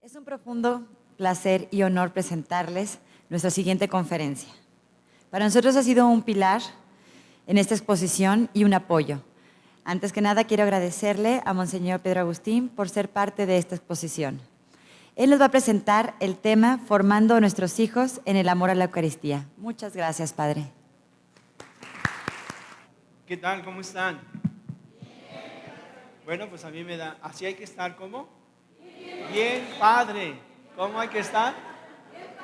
Es un profundo placer y honor presentarles nuestra siguiente conferencia. Para nosotros ha sido un pilar en esta exposición y un apoyo. Antes que nada, quiero agradecerle a Monseñor Pedro Agustín por ser parte de esta exposición. Él nos va a presentar el tema Formando a nuestros hijos en el amor a la Eucaristía. Muchas gracias, Padre. ¿Qué tal? ¿Cómo están? Bueno, pues a mí me da... ¿Así hay que estar cómo? Bien, Padre. ¿Cómo hay que estar?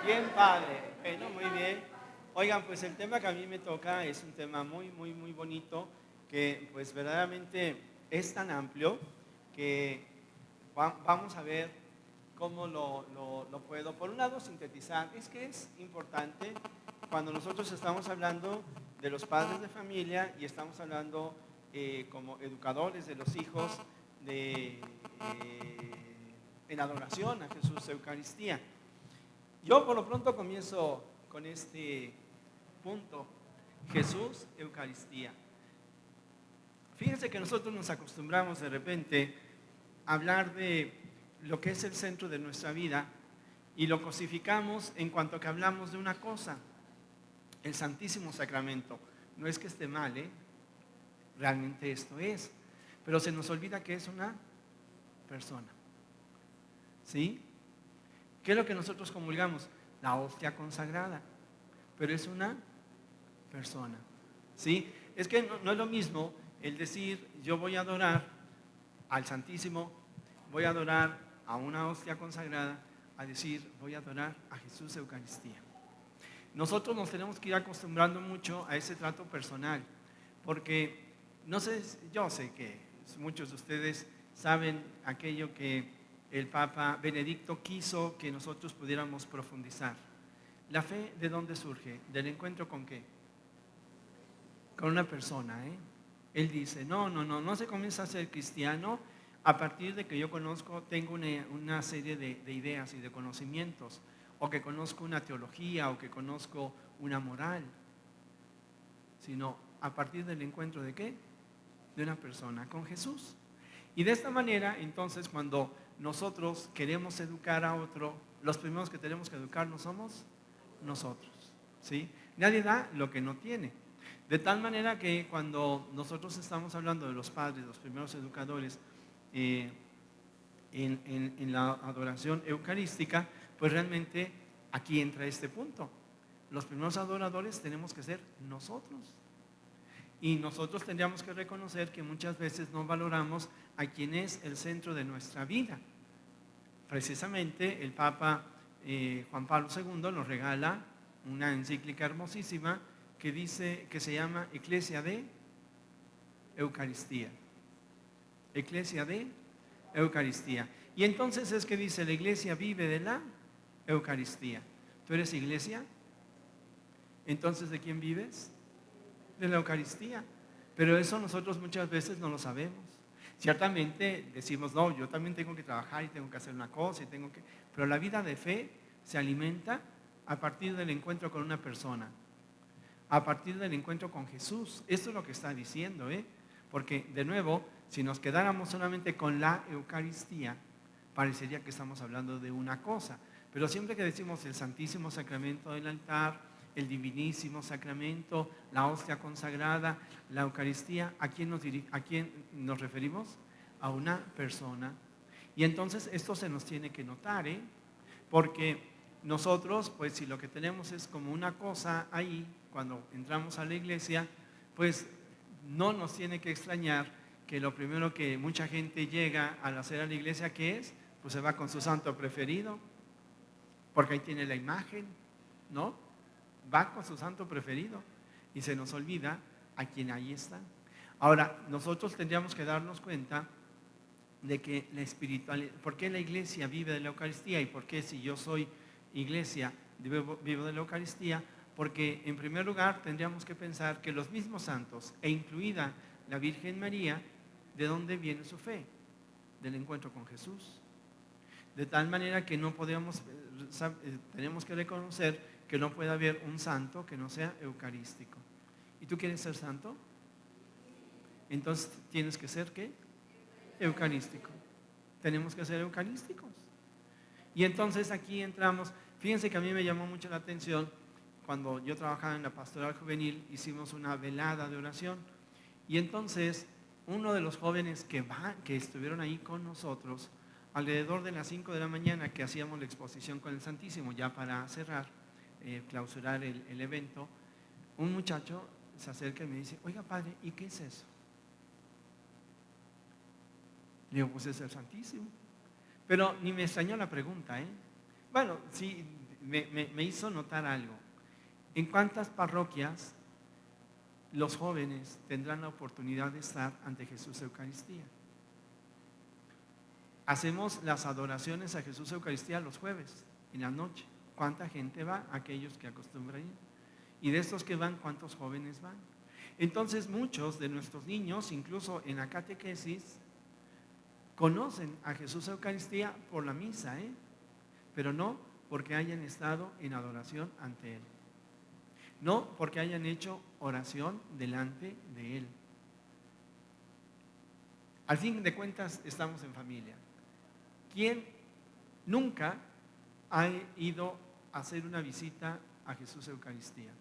Bien, Padre. Bueno, muy bien. Oigan, pues el tema que a mí me toca es un tema muy bonito, que pues verdaderamente es tan amplio que vamos a ver cómo lo puedo, por un lado, sintetizar. Es que es importante cuando nosotros estamos hablando de los padres de familia y estamos hablando como educadores de los hijos en adoración a Jesús Eucaristía. Yo por lo pronto comienzo con este punto, Jesús Eucaristía. Fíjense que nosotros nos acostumbramos de repente a hablar de lo que es el centro de nuestra vida y lo cosificamos en cuanto que hablamos de una cosa, el Santísimo Sacramento. No es que esté mal, realmente esto es, pero se nos olvida que es una persona. ¿Sí? ¿Qué es lo que nosotros comulgamos? La hostia consagrada, pero es una persona. ¿Sí? Es que no es lo mismo el decir yo voy a adorar al Santísimo, voy a adorar a una hostia consagrada, a decir voy a adorar a Jesús Eucaristía. Nosotros nos tenemos que ir acostumbrando mucho a ese trato personal, porque no sé, yo sé que muchos de ustedes saben aquello que el Papa Benedicto quiso que nosotros pudiéramos profundizar. ¿La fe de dónde surge? ¿Del encuentro con qué? Con una persona, Él dice, no se comienza a ser cristiano a partir de que yo tengo una serie de ideas y de conocimientos, o que conozco una teología, o que conozco una moral, sino a partir del encuentro ¿de qué? De una persona, con Jesús. Y de esta manera, entonces, cuando nosotros queremos educar a otro, los primeros que tenemos que educarnos somos nosotros, ¿sí? Nadie da lo que no tiene. De tal manera que cuando nosotros estamos hablando de los padres, los primeros educadores, en la adoración eucarística, pues realmente aquí entra este punto. Los primeros adoradores tenemos que ser nosotros. Y nosotros tendríamos que reconocer que muchas veces no valoramos a quien es el centro de nuestra vida. Precisamente el Papa Juan Pablo II nos regala una encíclica hermosísima que se llama Eclesia de Eucaristía. Eclesia de Eucaristía. Y entonces es que dice, la iglesia vive de la Eucaristía. ¿Tú eres iglesia? Entonces, ¿de quién vives? De la Eucaristía. Pero eso nosotros muchas veces no lo sabemos. Ciertamente decimos, no, yo también tengo que trabajar y tengo que hacer una cosa pero la vida de fe se alimenta a partir del encuentro con una persona, a partir del encuentro con Jesús. Esto es lo que está diciendo, porque de nuevo, si nos quedáramos solamente con la Eucaristía, parecería que estamos hablando de una cosa. Pero siempre que decimos el Santísimo Sacramento del altar, el Divinísimo Sacramento, la hostia consagrada, la Eucaristía, ¿a quién nos referimos? A una persona. Y entonces esto se nos tiene que notar, porque nosotros, pues si lo que tenemos es como una cosa ahí, cuando entramos a la iglesia, pues no nos tiene que extrañar que lo primero que mucha gente llega al hacer a la iglesia, ¿qué es? Pues se va con su santo preferido, porque ahí tiene la imagen, ¿no? Va con su santo preferido y se nos olvida a quien ahí está. Ahora, nosotros tendríamos que darnos cuenta de que la espiritualidad, ¿por qué la iglesia vive de la Eucaristía? ¿Y por qué si yo soy iglesia vivo de la Eucaristía? Porque en primer lugar tendríamos que pensar que los mismos santos, e incluida la Virgen María, ¿de dónde viene su fe? Del encuentro con Jesús. De tal manera que no podemos, tenemos que reconocer que no puede haber un santo que no sea eucarístico. ¿Y tú quieres ser santo? Entonces tienes que ser ¿qué? Eucarístico. Tenemos que ser eucarísticos. Y entonces aquí entramos. Fíjense que a mí me llamó mucho la atención cuando yo trabajaba en la pastoral juvenil, hicimos una velada de oración. Y entonces uno de los jóvenes que estuvieron ahí con nosotros, alrededor de las 5 de la mañana que hacíamos la exposición con el Santísimo, ya para cerrar, clausurar el evento, un muchacho se acerca y me dice: oiga, padre, ¿y qué es eso? Le digo: pues es el Santísimo. Pero ni me extrañó la pregunta, ¿eh? Bueno, sí, me hizo notar algo. ¿En cuántas parroquias los jóvenes tendrán la oportunidad de estar ante Jesús Eucaristía? Hacemos las adoraciones a Jesús Eucaristía los jueves, en la noche. ¿Cuánta gente va? Aquellos que acostumbran ir. Y de estos que van, ¿cuántos jóvenes van? Entonces muchos de nuestros niños, incluso en la catequesis, conocen a Jesús Eucaristía por la misa, pero no porque hayan estado en adoración ante Él. No porque hayan hecho oración delante de Él. Al fin de cuentas, estamos en familia. ¿Quién nunca ha ido a hacer una visita a Jesús Eucaristía?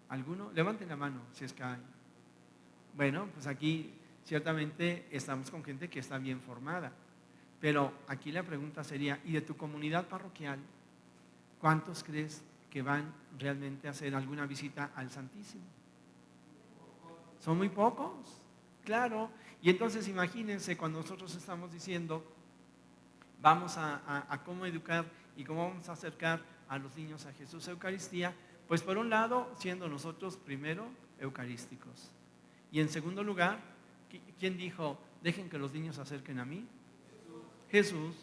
¿Alguno? Levanten la mano si es que hay. Bueno, pues aquí ciertamente estamos con gente que está bien formada. Pero aquí la pregunta sería: ¿y de tu comunidad parroquial, cuántos crees que van realmente a hacer alguna visita al Santísimo? Son muy pocos, claro. Y entonces imagínense cuando nosotros estamos diciendo: vamos a cómo educar y cómo vamos a acercar a los niños a Jesús Eucaristía. Pues por un lado, siendo nosotros primero eucarísticos. Y en segundo lugar, ¿quién dijo: dejen que los niños se acerquen a mí? Jesús.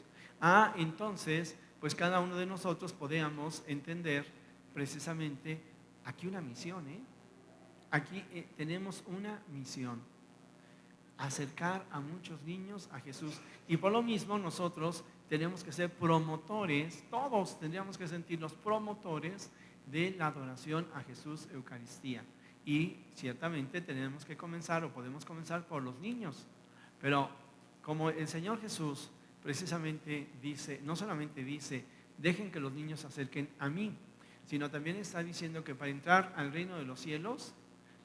Entonces, pues cada uno de nosotros podemos entender precisamente aquí una misión, Aquí tenemos una misión: acercar a muchos niños a Jesús. Y por lo mismo nosotros tenemos que ser promotores, todos tendríamos que sentirnos promotores de la adoración a Jesús Eucaristía. Y ciertamente tenemos que comenzar, o podemos comenzar, por los niños. Pero como el Señor Jesús precisamente dice, no solamente dice: dejen que los niños se acerquen a mí, sino también está diciendo que para entrar al reino de los cielos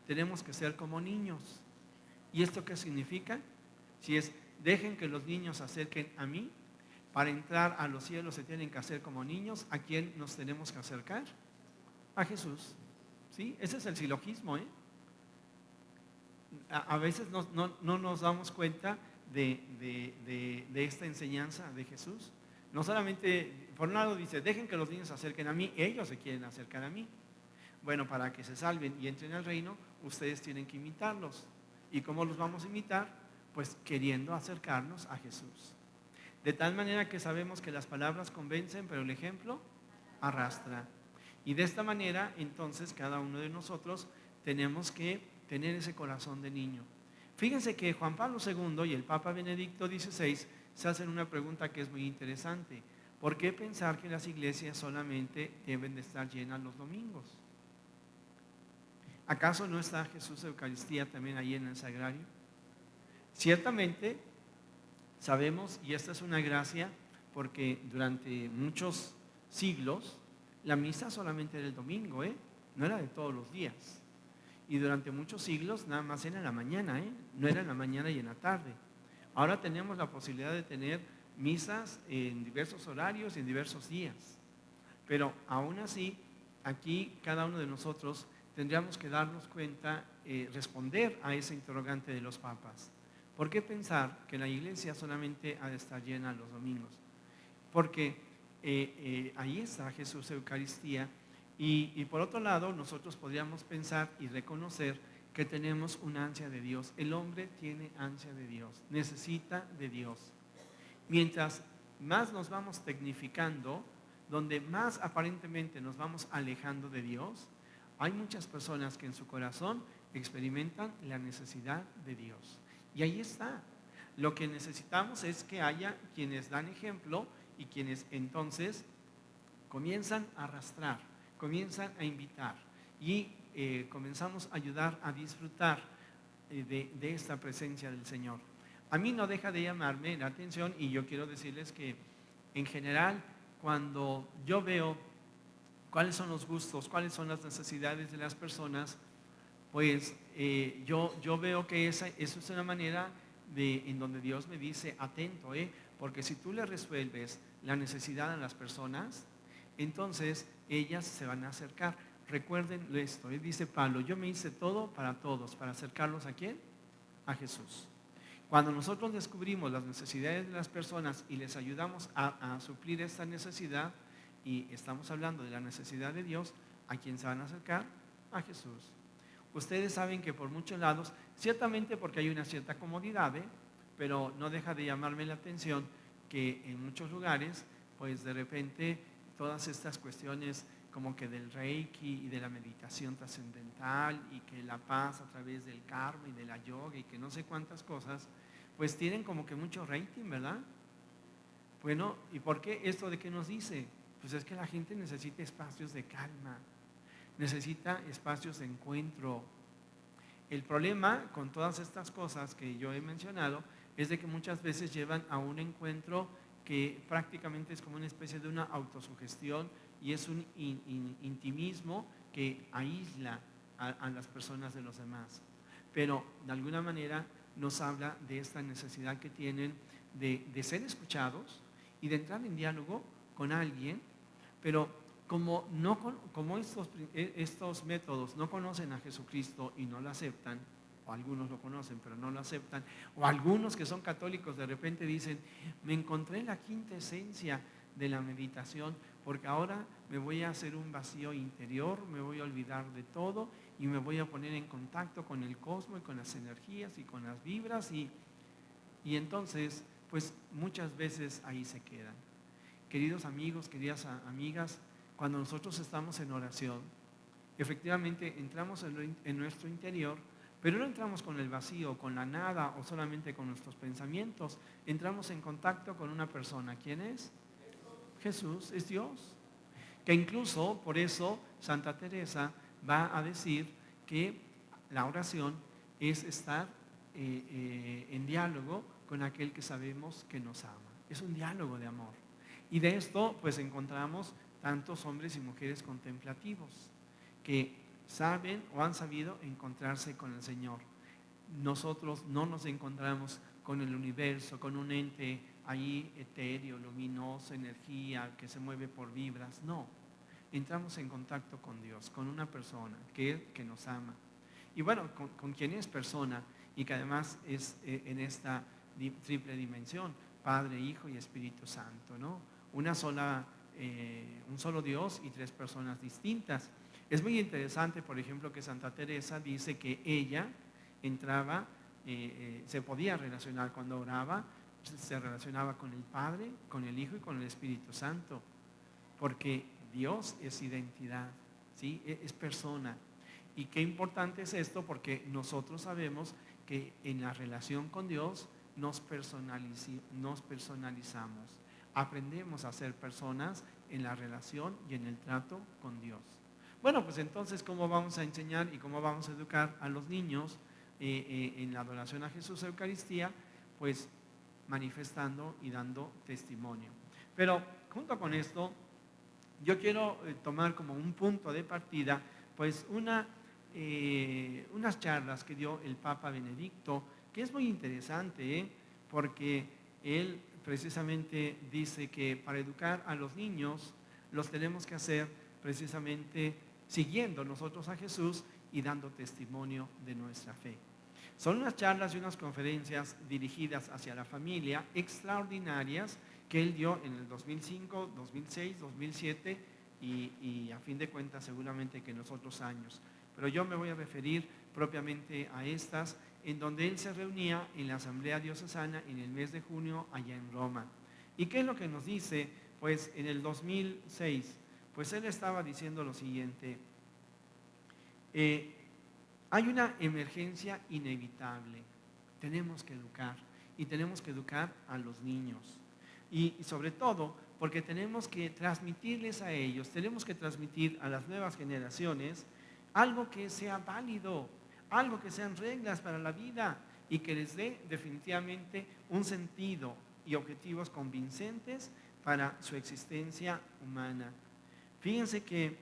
tenemos que ser como niños. ¿Y esto qué significa? Si es: dejen que los niños se acerquen a mí, para entrar a los cielos se tienen que hacer como niños. ¿A quién nos tenemos que acercar? A Jesús. ¿Sí? Ese es el silogismo, A veces no nos damos cuenta de esta enseñanza de Jesús. No solamente, por un lado dice: dejen que los niños se acerquen a mí, ellos se quieren acercar a mí. Bueno, para que se salven y entren al reino, ustedes tienen que imitarlos. ¿Y cómo los vamos a imitar? Pues queriendo acercarnos a Jesús. De tal manera que sabemos que las palabras convencen, pero el ejemplo arrastra. Y de esta manera, entonces, cada uno de nosotros tenemos que tener ese corazón de niño. Fíjense que Juan Pablo II y el Papa Benedicto XVI se hacen una pregunta que es muy interesante: ¿por qué pensar que las iglesias solamente deben de estar llenas los domingos? ¿Acaso no está Jesús Eucaristía también ahí en el sagrario? Ciertamente sabemos, y esta es una gracia, porque durante muchos siglos la misa solamente era el domingo, no era de todos los días. Y durante muchos siglos nada más era en la mañana, no era en la mañana y en la tarde. Ahora tenemos la posibilidad de tener misas en diversos horarios y en diversos días. Pero aún así, aquí cada uno de nosotros tendríamos que darnos cuenta, responder a ese interrogante de los papas. ¿Por qué pensar que la iglesia solamente ha de estar llena los domingos? Porque ahí está Jesús Eucaristía. Y por otro lado, nosotros podríamos pensar y reconocer que tenemos una ansia de Dios. El hombre tiene ansia de Dios, necesita de Dios. Mientras más nos vamos tecnificando, donde más aparentemente nos vamos alejando de Dios, hay muchas personas que en su corazón experimentan la necesidad de Dios. Y ahí está. Lo que necesitamos es que haya quienes dan ejemplo y quienes entonces comienzan a arrastrar, comienzan a invitar y comenzamos a ayudar a disfrutar de esta presencia del Señor. a mí no deja de llamarme la atención, y yo quiero decirles que en general, cuando yo veo cuáles son los gustos, cuáles son las necesidades de las personas, pues yo veo que eso es una manera en donde Dios me dice, atento, porque si tú le resuelves la necesidad a las personas, entonces ellas se van a acercar. Recuerden esto, dice Pablo, yo me hice todo para todos, para acercarlos ¿a quién? A Jesús. Cuando nosotros descubrimos las necesidades de las personas y les ayudamos a suplir esta necesidad, y estamos hablando de la necesidad de Dios, ¿a quién se van a acercar? A Jesús. Ustedes saben que por muchos lados, ciertamente porque hay una cierta comodidad, pero no deja de llamarme la atención que en muchos lugares, pues de repente todas estas cuestiones como que del Reiki y de la meditación trascendental y que la paz a través del karma y de la yoga y que no sé cuántas cosas, pues tienen como que mucho rating, ¿verdad? Bueno, ¿y por qué esto de qué nos dice? Pues es que la gente necesita espacios de calma, necesita espacios de encuentro. El problema con todas estas cosas que yo he mencionado es de que muchas veces llevan a un encuentro que prácticamente es como una especie de una autosugestión y es un intimismo que aísla a las personas de los demás. Pero de alguna manera nos habla de esta necesidad que tienen de ser escuchados y de entrar en diálogo con alguien, pero como estos métodos no conocen a Jesucristo y no lo aceptan, o algunos lo conocen pero no lo aceptan, o algunos que son católicos de repente dicen, me encontré la quinta esencia de la meditación, porque ahora me voy a hacer un vacío interior, me voy a olvidar de todo y me voy a poner en contacto con el cosmos y con las energías y con las vibras y entonces pues muchas veces ahí se quedan. Queridos amigos, queridas amigas, cuando nosotros estamos en oración, efectivamente entramos en nuestro interior, pero no entramos con el vacío, con la nada o solamente con nuestros pensamientos. Entramos en contacto con una persona. ¿Quién es? Jesús, es Dios. Que incluso por eso Santa Teresa va a decir que la oración es estar en diálogo con aquel que sabemos que nos ama. Es un diálogo de amor. Y de esto pues encontramos tantos hombres y mujeres contemplativos que saben o han sabido encontrarse con el Señor. Nosotros no nos encontramos con el universo, con un ente ahí etéreo, luminoso, energía que se mueve por vibras. No, entramos en contacto con Dios, con una persona que nos ama. Y bueno, con quien es persona y que además es en esta triple dimensión, Padre, Hijo y Espíritu Santo, ¿no? Un solo Dios y tres personas distintas. Es muy interesante, por ejemplo, que Santa Teresa dice que ella entraba, se podía relacionar cuando oraba, se relacionaba con el Padre, con el Hijo y con el Espíritu Santo, porque Dios es identidad, ¿sí? Es persona. Y qué importante es esto, porque nosotros sabemos que en la relación con Dios nos personalizamos. Aprendemos a ser personas en la relación y en el trato con Dios. Bueno, pues entonces, ¿cómo vamos a enseñar y cómo vamos a educar a los niños en la adoración a Jesús Eucaristía? Pues manifestando y dando testimonio. Pero junto con esto, yo quiero tomar como un punto de partida, pues unas charlas que dio el Papa Benedicto, que es muy interesante, porque él precisamente dice que para educar a los niños los tenemos que hacer precisamente siguiendo nosotros a Jesús y dando testimonio de nuestra fe. Son unas charlas y unas conferencias dirigidas hacia la familia extraordinarias que él dio en el 2005, 2006, 2007 y a fin de cuentas seguramente que en los otros años. Pero yo me voy a referir propiamente a estas, en donde él se reunía en la Asamblea Diocesana en el mes de junio allá en Roma. ¿Y qué es lo que nos dice? Pues en el 2006, pues él estaba diciendo lo siguiente: hay una emergencia inevitable, tenemos que educar y tenemos que educar a los niños. Y sobre todo porque tenemos que transmitirles a ellos, tenemos que transmitir a las nuevas generaciones algo que sea válido, algo que sean reglas para la vida, y que les dé definitivamente un sentido y objetivos convincentes para su existencia humana. Fíjense que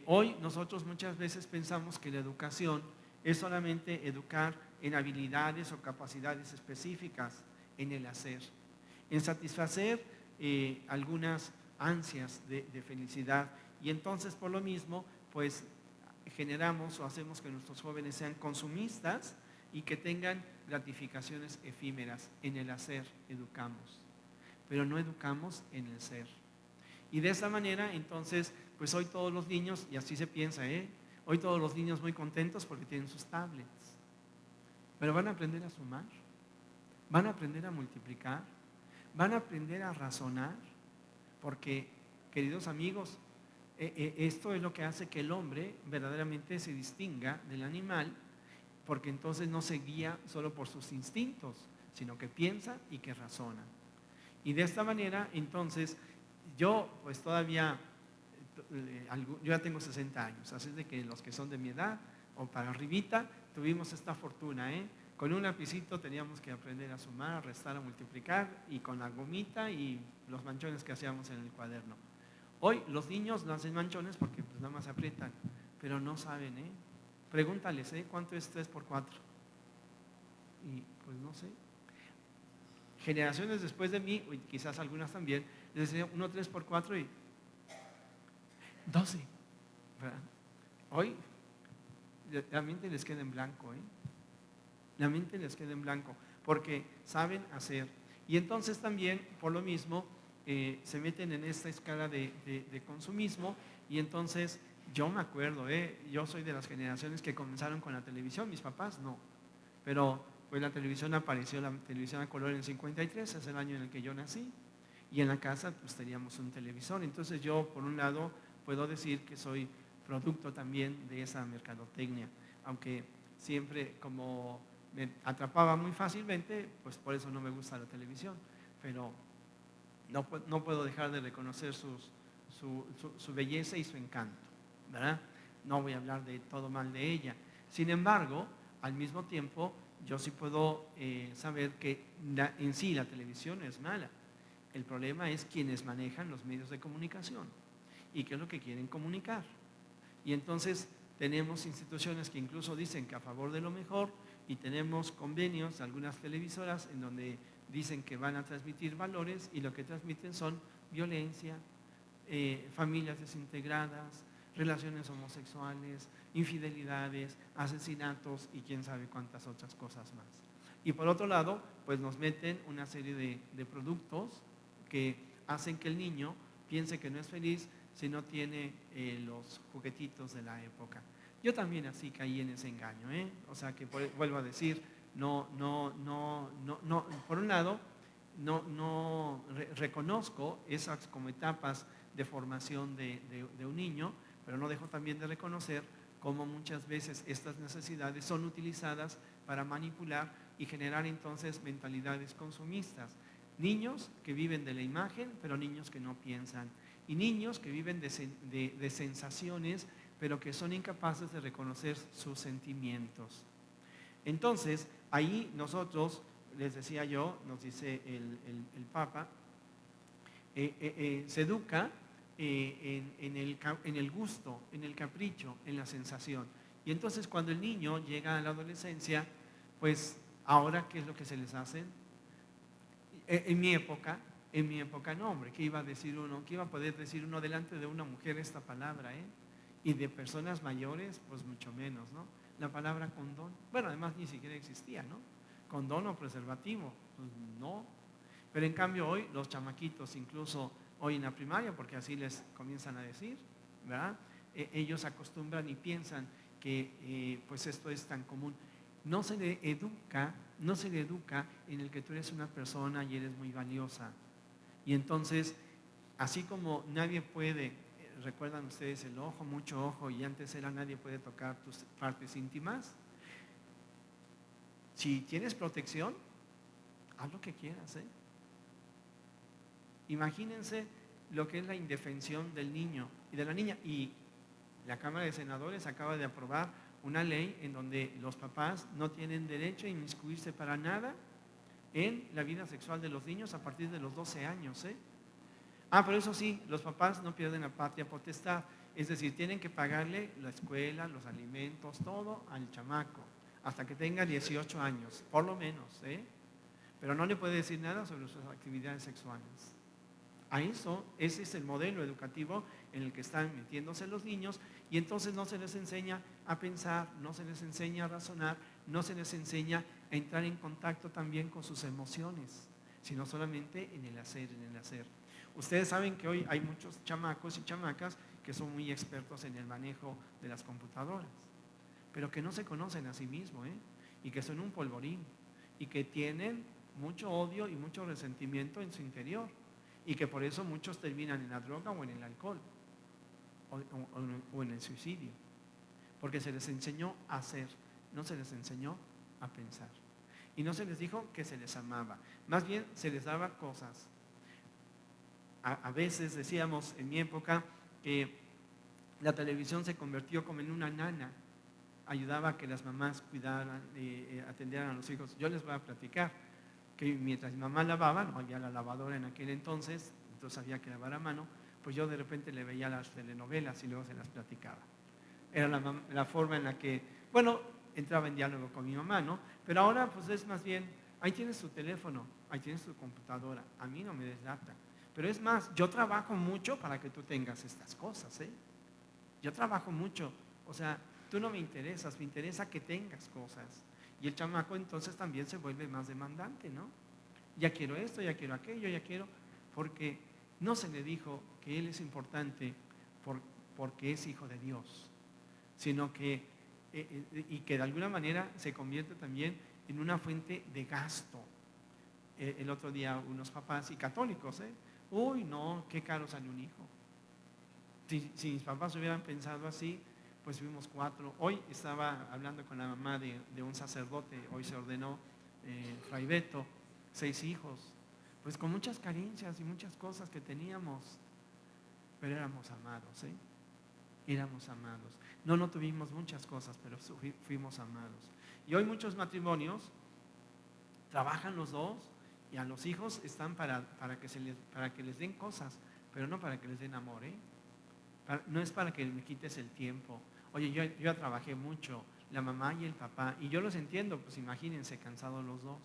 hoy nosotros muchas veces pensamos que la educación es solamente educar en habilidades o capacidades específicas, en el hacer, en satisfacer algunas ansias de felicidad. Y entonces por lo mismo, pues generamos o hacemos que nuestros jóvenes sean consumistas y que tengan gratificaciones efímeras. En el hacer educamos, pero no educamos en el ser. Y de esa manera, entonces, pues hoy todos los niños, y así se piensa, hoy todos los niños muy contentos porque tienen sus tablets. Pero van a aprender a sumar, van a aprender a multiplicar, van a aprender a razonar, porque, queridos amigos, esto es lo que hace que el hombre verdaderamente se distinga del animal, porque entonces no se guía solo por sus instintos, sino que piensa y que razona. Y de esta manera, entonces, yo pues todavía, yo ya tengo 60 años, así de que los que son de mi edad o para arribita, tuvimos esta fortuna, Con un lapicito teníamos que aprender a sumar, a restar, a multiplicar, y con la gomita y los manchones que hacíamos en el cuaderno. Hoy los niños no hacen manchones porque pues nada más aprietan, pero no saben, Pregúntales, ¿cuánto es 3 por 4? Y pues no sé. Generaciones después de mí, y quizás algunas también, les decía 1 3 por 4 y 12, ¿verdad? Hoy la mente les queda en blanco, La mente les queda en blanco porque saben hacer. Y entonces también, por lo mismo, se meten en esta escala de consumismo. Y entonces, yo me acuerdo, yo soy de las generaciones que comenzaron con la televisión, mis papás no. Pero pues la televisión apareció, la televisión a color en el 53, es el año en el que yo nací. Y en la casa pues teníamos un televisor. Entonces yo, por un lado, puedo decir que soy producto también de esa mercadotecnia. Aunque siempre como me atrapaba muy fácilmente, pues por eso no me gusta la televisión. Pero no puedo dejar de reconocer su belleza y su encanto, ¿verdad? No voy a hablar de todo mal de ella. Sin embargo, al mismo tiempo, yo sí puedo saber que en sí la televisión es mala. El problema es quienes manejan los medios de comunicación y qué es lo que quieren comunicar. Y entonces tenemos instituciones que incluso dicen que a favor de lo mejor, y tenemos convenios, algunas televisoras, en donde dicen que van a transmitir valores y lo que transmiten son violencia, familias desintegradas, relaciones homosexuales, infidelidades, asesinatos y quién sabe cuántas otras cosas más. Y por otro lado, pues nos meten una serie de productos que hacen que el niño piense que no es feliz si no tiene los juguetitos de la época. Yo también así caí en ese engaño, O sea que vuelvo a decir, por un lado, reconozco esas como etapas de formación de un niño, pero no dejo también de reconocer cómo muchas veces estas necesidades son utilizadas para manipular y generar entonces mentalidades consumistas. Niños que viven de la imagen, pero niños que no piensan. Y niños que viven de sensaciones, pero que son incapaces de reconocer sus sentimientos. Entonces, ahí nosotros, les decía yo, nos dice el Papa, se educa en el gusto, en el capricho, en la sensación. Y entonces cuando el niño llega a la adolescencia, pues ahora, ¿qué es lo que se les hace? En mi época no, hombre, ¿qué iba a decir uno? ¿Qué iba a poder decir uno delante de una mujer esta palabra, Y de personas mayores, pues mucho menos, ¿no? La palabra condón, bueno, además ni siquiera existía, ¿no? Condón o preservativo, pues no. Pero en cambio hoy, los chamaquitos, incluso hoy en la primaria, porque así les comienzan a decir, ¿verdad? Ellos acostumbran y piensan que pues esto es tan común. No se le educa en el que tú eres una persona y eres muy valiosa. Y entonces, así como nadie puede, recuerdan ustedes el ojo, mucho ojo, y antes era nadie puede tocar tus partes íntimas. Si tienes protección, haz lo que quieras, Imagínense lo que es la indefensión del niño y de la niña. Y la Cámara de Senadores acaba de aprobar una ley en donde los papás no tienen derecho a inmiscuirse para nada en la vida sexual de los niños a partir de los 12 años, ¿eh? Pero eso sí, los papás no pierden la patria potestad, es decir, tienen que pagarle la escuela, los alimentos, todo al chamaco, hasta que tenga 18 años, por lo menos, ¿eh? Pero no le puede decir nada sobre sus actividades sexuales. A eso, ese es el modelo educativo en el que están metiéndose los niños, y entonces no se les enseña a pensar, no se les enseña a razonar, no se les enseña a entrar en contacto también con sus emociones, sino solamente en el hacer, en el hacer. Ustedes saben que hoy hay muchos chamacos y chamacas que son muy expertos en el manejo de las computadoras, pero que no se conocen a sí mismos, y que son un polvorín, y que tienen mucho odio y mucho resentimiento en su interior, y que por eso muchos terminan en la droga o en el alcohol o en el suicidio, porque se les enseñó a hacer, no se les enseñó a pensar, y no se les dijo que se les amaba, más bien se les daba cosas. A veces decíamos en mi época que la televisión se convirtió como en una nana, ayudaba a que las mamás cuidaran, atendieran a los hijos. Yo les voy a platicar que mientras mi mamá lavaba, no había la lavadora en aquel entonces había que lavar a mano, pues yo de repente le veía las telenovelas y luego se las platicaba. Era la forma en la que, bueno, entraba en diálogo con mi mamá, ¿no? Pero ahora pues es más bien, ahí tienes tu teléfono, ahí tienes tu computadora, a mí no me des lata. Pero es más, yo trabajo mucho para que tú tengas estas cosas, ¿eh? Yo trabajo mucho, o sea, tú no me interesas, me interesa que tengas cosas. Y el chamaco entonces también se vuelve más demandante, ¿no? Ya quiero esto, ya quiero aquello, ya quiero, porque no se le dijo que él es importante porque es hijo de Dios, sino que, y que de alguna manera se convierte también en una fuente de gasto. El otro día unos papás y católicos, uy, no, qué caro sale un hijo. Si mis papás hubieran pensado así, pues fuimos 4. Hoy estaba hablando con la mamá de un sacerdote, hoy se ordenó Fray Beto, 6 hijos, pues con muchas carencias y muchas cosas que teníamos, pero éramos amados, éramos amados. No tuvimos muchas cosas, pero fuimos amados. Y hoy muchos matrimonios trabajan los dos y a los hijos están para que les den cosas, pero no para que les den amor, no es para que me quites el tiempo. Oye, yo ya trabajé mucho, la mamá y el papá, y yo los entiendo, pues imagínense, cansados los dos.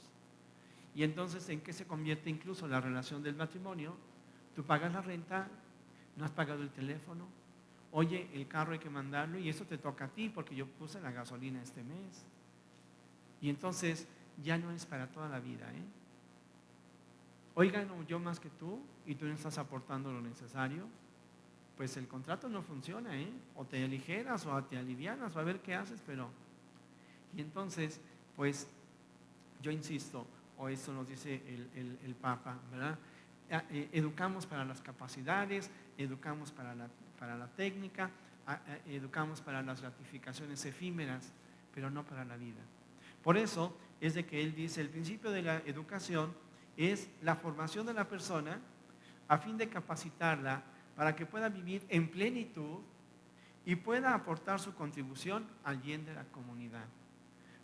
Y entonces, ¿en qué se convierte incluso la relación del matrimonio? Tú pagas la renta, no has pagado el teléfono, oye, el carro hay que mandarlo y eso te toca a ti porque yo puse la gasolina este mes. Y entonces ya no es para toda la vida, Hoy gano yo más que tú y tú no estás aportando lo necesario, pues el contrato no funciona, o te aligeras o te alivianas, o a ver qué haces, pero... Y entonces, pues, yo insisto, o eso nos dice el Papa, ¿verdad? Educamos para las capacidades, educamos para la técnica, educamos para las gratificaciones efímeras, pero no para la vida. Por eso es de que él dice, el principio de la educación es la formación de la persona a fin de capacitarla para que pueda vivir en plenitud y pueda aportar su contribución al bien de la comunidad.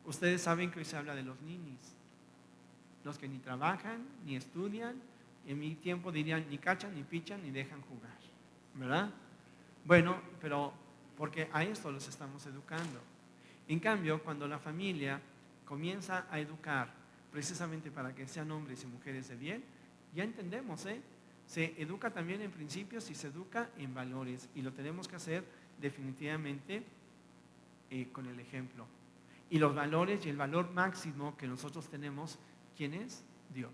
Ustedes saben que hoy se habla de los ninis, los que ni trabajan, ni estudian, en mi tiempo dirían ni cachan, ni pichan, ni dejan jugar, ¿verdad? Bueno, pero porque a esto los estamos educando. En cambio, cuando la familia comienza a educar precisamente para que sean hombres y mujeres de bien, ya entendemos, se educa también en principios y se educa en valores, y lo tenemos que hacer definitivamente con el ejemplo. Y los valores y el valor máximo que nosotros tenemos, ¿quién es? Dios.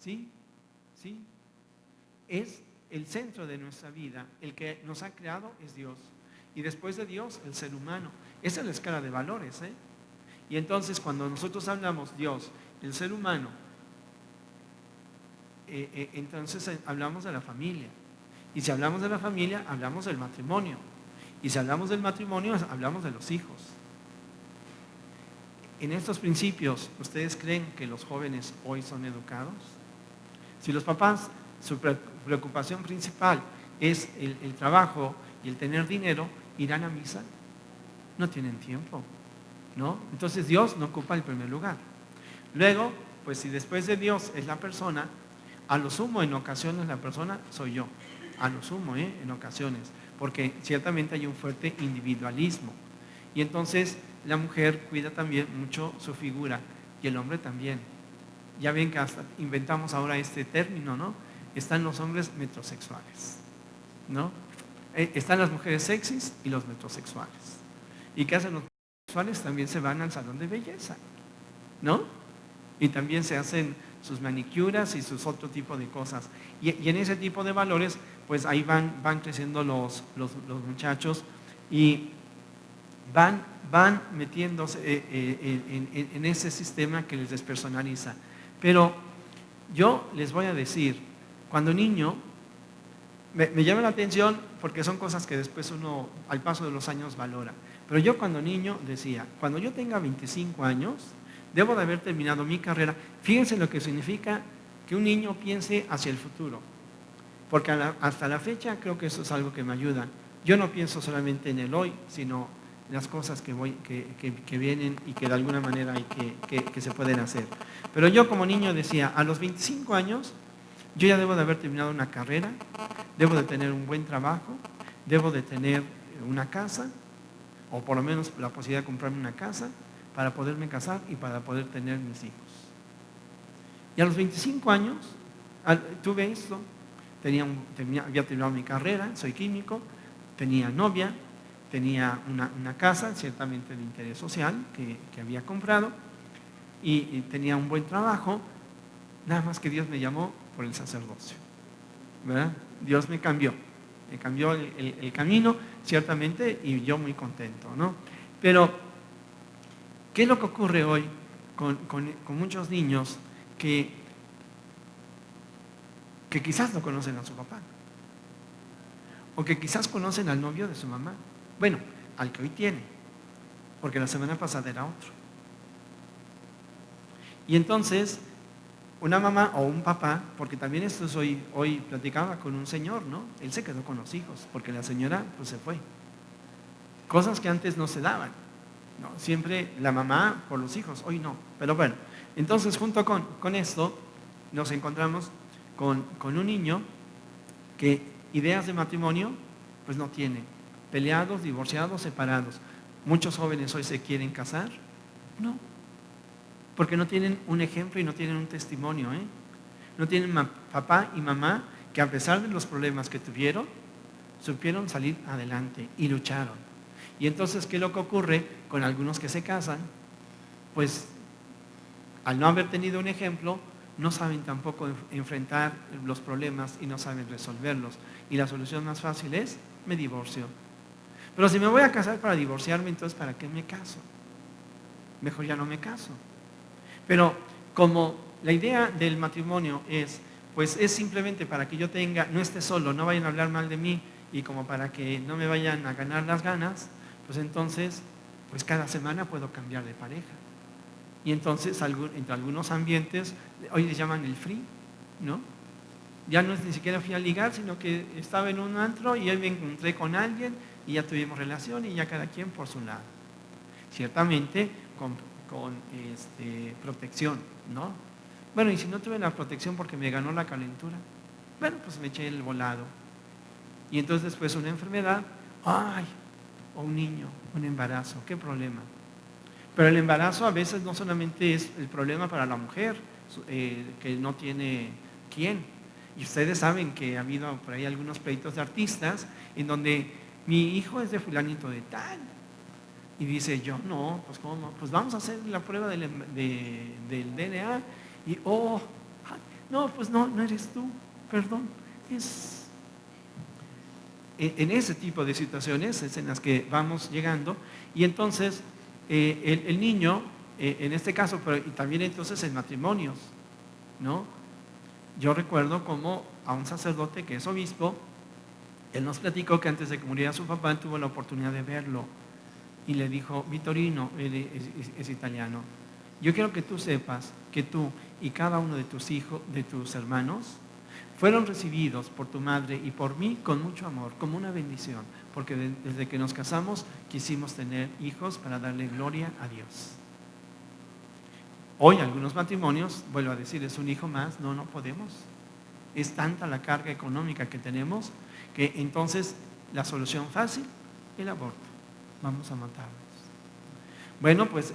¿Sí? ¿Sí? Es el centro de nuestra vida, el que nos ha creado es Dios. Y después de Dios, el ser humano. Esa es la escala de valores, Y entonces cuando nosotros hablamos Dios, el ser humano, entonces hablamos de la familia. Y si hablamos de la familia, hablamos del matrimonio. Y si hablamos del matrimonio, hablamos de los hijos. En estos principios, ¿ustedes creen que los jóvenes hoy son educados? Si los papás, su preocupación principal es el trabajo y el tener dinero, ¿irán a misa? no tienen tiempo, ¿no? Entonces Dios no ocupa el primer lugar. Luego, pues si después de Dios es la persona, a lo sumo en ocasiones la persona soy yo, a lo sumo, en ocasiones, porque ciertamente hay un fuerte individualismo. Y entonces la mujer cuida también mucho su figura y el hombre también. Ya ven que hasta inventamos ahora este término, ¿no? Están los hombres metrosexuales, ¿no? Están las mujeres sexys y los metrosexuales. ¿Y qué hacen los metrosexuales? También se van al salón de belleza, ¿no? Y también se hacen sus manicuras y sus otro tipo de cosas. Y en ese tipo de valores, pues ahí van creciendo los muchachos y van metiéndose en ese sistema que les despersonaliza. Pero yo les voy a decir, cuando niño, me llama la atención porque son cosas que después uno al paso de los años valora. Pero yo cuando niño decía, cuando yo tenga 25 años, debo de haber terminado mi carrera. Fíjense lo que significa que un niño piense hacia el futuro. Porque hasta la fecha creo que eso es algo que me ayuda. Yo no pienso solamente en el hoy, sino en las cosas que vienen y que de alguna manera hay que se pueden hacer. Pero yo como niño decía, a los 25 años, yo ya debo de haber terminado una carrera, debo de tener un buen trabajo, debo de tener una casa, o por lo menos la posibilidad de comprarme una casa, para poderme casar y para poder tener mis hijos. Y a los 25 años tuve esto, había terminado mi carrera, soy químico, tenía novia, tenía una casa, ciertamente de interés social, que había comprado, y tenía un buen trabajo, nada más que Dios me llamó por el sacerdocio, ¿verdad? Dios me cambió el camino, ciertamente, y yo muy contento, ¿no? Pero, ¿qué es lo que ocurre hoy con muchos niños que quizás no conocen a su papá? O que quizás conocen al novio de su mamá. Bueno, al que hoy tiene, porque la semana pasada era otro. Y entonces, una mamá o un papá, porque también esto es hoy platicaba con un señor, ¿no? Él se quedó con los hijos, porque la señora pues se fue. Cosas que antes no se daban, ¿no? Siempre la mamá por los hijos, hoy no. Pero bueno, entonces junto con esto nos encontramos con un niño que ideas de matrimonio pues no tiene. Peleados, divorciados, separados. Muchos jóvenes hoy se quieren casar, no, porque no tienen un ejemplo y no tienen un testimonio, No tienen papá y mamá que a pesar de los problemas que tuvieron, supieron salir adelante y lucharon. Y entonces, ¿qué es lo que ocurre con algunos que se casan? Pues al no haber tenido un ejemplo, no saben tampoco enfrentar los problemas y no saben resolverlos. Y la solución más fácil es, me divorcio. Pero si me voy a casar para divorciarme, entonces ¿para qué me caso? Mejor ya no me caso. Pero como la idea del matrimonio pues es simplemente para que yo no esté solo, no vayan a hablar mal de mí y como para que no me vayan a ganar las ganas, pues entonces, pues cada semana puedo cambiar de pareja. Y entonces entre algunos ambientes, hoy les llaman el free, ¿no? Ya no es ni siquiera fui a ligar, sino que estaba en un antro y hoy me encontré con alguien y ya tuvimos relación y ya cada quien por su lado. Ciertamente con protección, ¿no? Bueno, y si no tuve la protección porque me ganó la calentura, bueno, pues me eché el volado. Y entonces después una enfermedad, o un niño, un embarazo, ¿qué problema? Pero el embarazo a veces no solamente es el problema para la mujer, que no tiene quién. Y ustedes saben que ha habido por ahí algunos pleitos de artistas en donde mi hijo es de fulanito de tal. Y dice yo, no, pues ¿cómo? Pues vamos a hacer la prueba del DNA. Y, no, pues no eres tú, perdón. En ese tipo de situaciones es en las que vamos llegando. Y entonces el niño, en este caso, pero y también entonces en matrimonios, ¿no? Yo recuerdo como a un sacerdote que es obispo, él nos platicó que antes de que muriera su papá tuvo la oportunidad de verlo y le dijo, Vittorino, él es italiano, yo quiero que tú sepas que tú y cada uno de tus hijos, de tus hermanos, fueron recibidos por tu madre y por mí con mucho amor, como una bendición, porque desde que nos casamos quisimos tener hijos para darle gloria a Dios. Hoy algunos matrimonios, vuelvo a decir, es un hijo más, no podemos. Es tanta la carga económica que tenemos que entonces la solución fácil, el aborto. Vamos a matarlos. Bueno, pues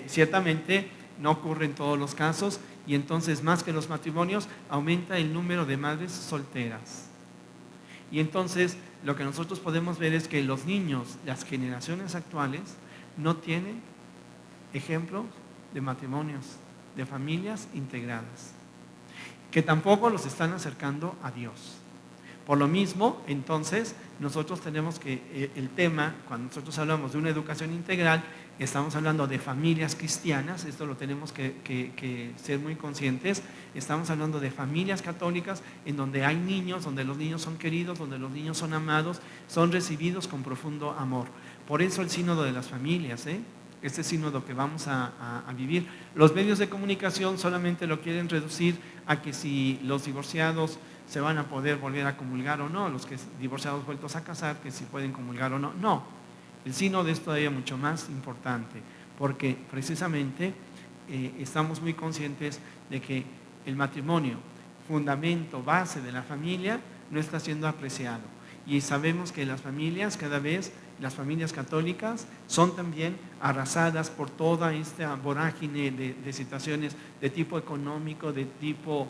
ciertamente no ocurre en todos los casos y entonces más que los matrimonios aumenta el número de madres solteras. Y entonces lo que nosotros podemos ver es que los niños, las generaciones actuales, no tienen ejemplo de matrimonios, de familias integradas, que tampoco los están acercando a Dios. Por lo mismo, entonces, nosotros tenemos que, el tema, cuando nosotros hablamos de una educación integral, estamos hablando de familias cristianas, esto lo tenemos que ser muy conscientes, estamos hablando de familias católicas en donde hay niños, donde los niños son queridos, donde los niños son amados, son recibidos con profundo amor. Por eso el sínodo de las familias, este sínodo que vamos a vivir. Los medios de comunicación solamente lo quieren reducir a que si los divorciados se van a poder volver a comulgar o no, los que divorciados vueltos a casar, que si pueden comulgar o no. No, el sínodo es todavía mucho más importante, porque precisamente estamos muy conscientes de que el matrimonio, fundamento, base de la familia, no está siendo apreciado. Y sabemos que las familias cada vez, las familias católicas, son también arrasadas por toda esta vorágine de situaciones de tipo económico, de tipo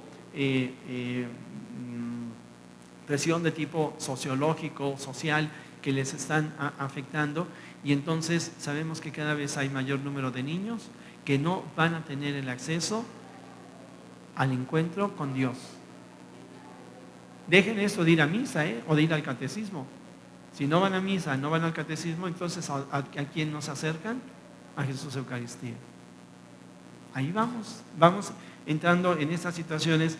presión de tipo sociológico, social, que les están afectando. Y entonces sabemos que cada vez hay mayor número de niños que no van a tener el acceso al encuentro con Dios. Dejen eso de ir a misa, o de ir al catecismo. Si no van a misa, no van al catecismo, entonces ¿a quién nos acercan? A Jesús Eucaristía. Ahí vamos entrando en estas situaciones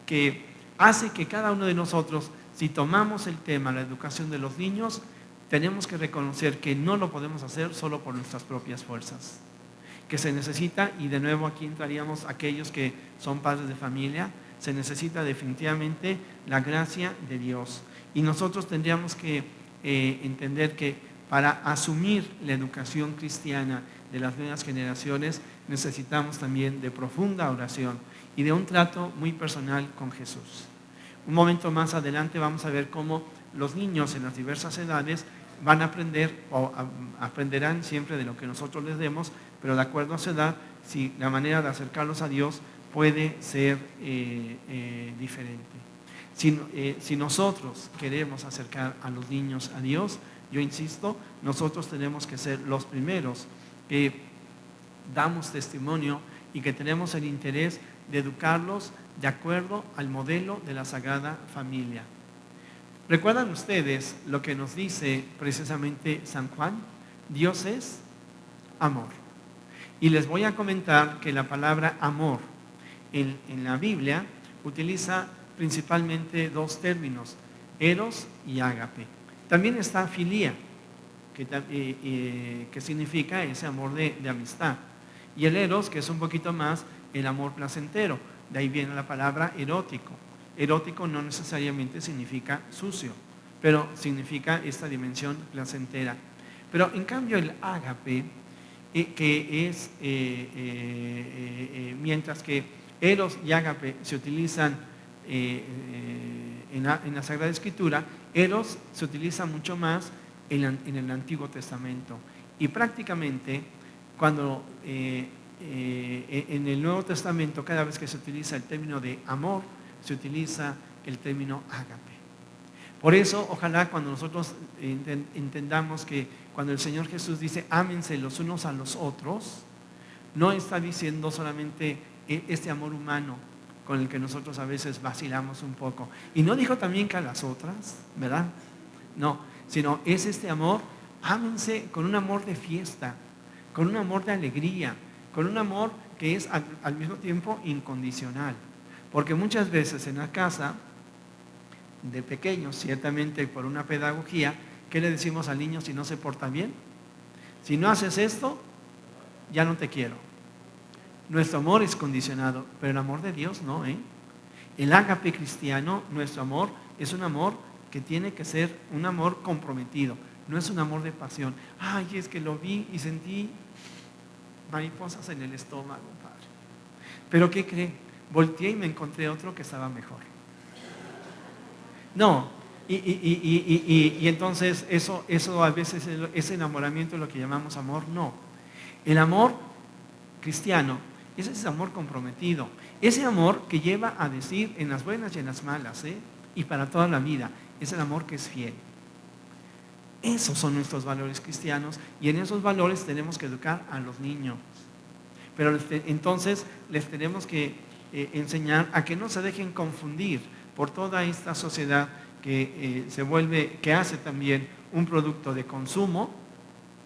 que hace que cada uno de nosotros, si tomamos el tema, la educación de los niños, tenemos que reconocer que no lo podemos hacer solo por nuestras propias fuerzas. Que se necesita, y de nuevo aquí entraríamos aquellos que son padres de familia, se necesita definitivamente la gracia de Dios. Y nosotros tendríamos que entender que para asumir la educación cristiana de las nuevas generaciones necesitamos también de profunda oración y de un trato muy personal con Jesús. Un momento más adelante vamos a ver cómo los niños en las diversas edades van a aprender o aprenderán siempre de lo que nosotros les demos, pero de acuerdo a su edad, si la manera de acercarlos a Dios puede ser diferente. Si nosotros queremos acercar a los niños a Dios, yo insisto, nosotros tenemos que ser los primeros que damos testimonio y que tenemos el interés de educarlos de acuerdo al modelo de la Sagrada Familia. ¿Recuerdan ustedes lo que nos dice precisamente San Juan? Dios es amor. Y les voy a comentar que la palabra amor en la Biblia utiliza principalmente dos términos, eros y ágape. También está filía, que significa ese amor de amistad. Y el eros, que es un poquito más el amor placentero. De ahí viene la palabra erótico. Erótico no necesariamente significa sucio, pero significa esta dimensión placentera. Pero en cambio el ágape, que es, mientras que eros y ágape se utilizan en la Sagrada Escritura, eros se utiliza mucho más en el Antiguo Testamento. Y prácticamente cuando en el Nuevo Testamento, cada vez que se utiliza el término de amor, se utiliza el término ágape. Por eso, ojalá cuando nosotros entendamos que cuando el Señor Jesús dice ámense los unos a los otros, no está diciendo solamente este amor humano con el que nosotros a veces vacilamos un poco. Y no dijo también que a las otras, ¿verdad? No, sino es este amor, ámense con un amor de fiesta, con un amor de alegría, con un amor que es al mismo tiempo incondicional. Porque muchas veces en la casa de pequeños, ciertamente por una pedagogía, ¿qué le decimos al niño si no se porta bien? Si no haces esto, ya no te quiero. Nuestro amor es condicionado, pero el amor de Dios no, El ágape cristiano, nuestro amor, es un amor que tiene que ser un amor comprometido. No es un amor de pasión. Ay, es que lo vi y sentí mariposas en el estómago, Padre. Pero ¿qué cree? Volteé y me encontré otro que estaba mejor. No, y entonces eso a veces, ese enamoramiento es lo que llamamos amor. No, el amor cristiano es ese amor comprometido, ese amor que lleva a decir en las buenas y en las malas, y para toda la vida, es el amor que es fiel. Esos son nuestros valores cristianos y en esos valores tenemos que educar a los niños. Pero entonces les tenemos que enseñar a que no se dejen confundir por toda esta sociedad que se vuelve, que hace también un producto de consumo,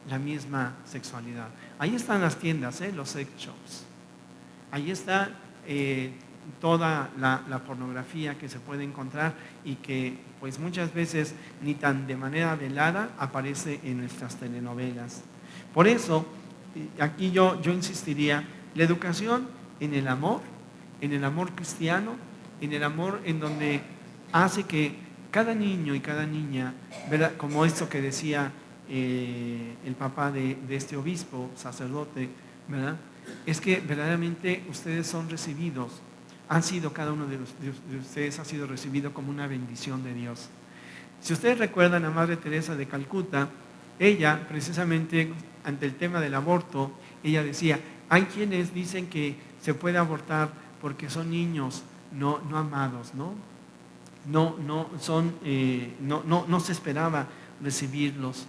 la misma sexualidad. Ahí están las tiendas, los sex shops. Ahí está toda la pornografía que se puede encontrar y que pues muchas veces ni tan de manera velada aparece en nuestras telenovelas. Por eso, aquí yo insistiría, la educación en el amor cristiano, en el amor en donde hace que cada niño y cada niña, ¿verdad? Como esto que decía el papá de este obispo, sacerdote, ¿verdad? Es que verdaderamente ustedes son recibidos, han sido, cada uno de ustedes ha sido recibido como una bendición de Dios. Si ustedes recuerdan a Madre Teresa de Calcuta, ella precisamente ante el tema del aborto, ella decía, hay quienes dicen que se puede abortar porque son niños no amados, ¿no? No se esperaba recibirlos.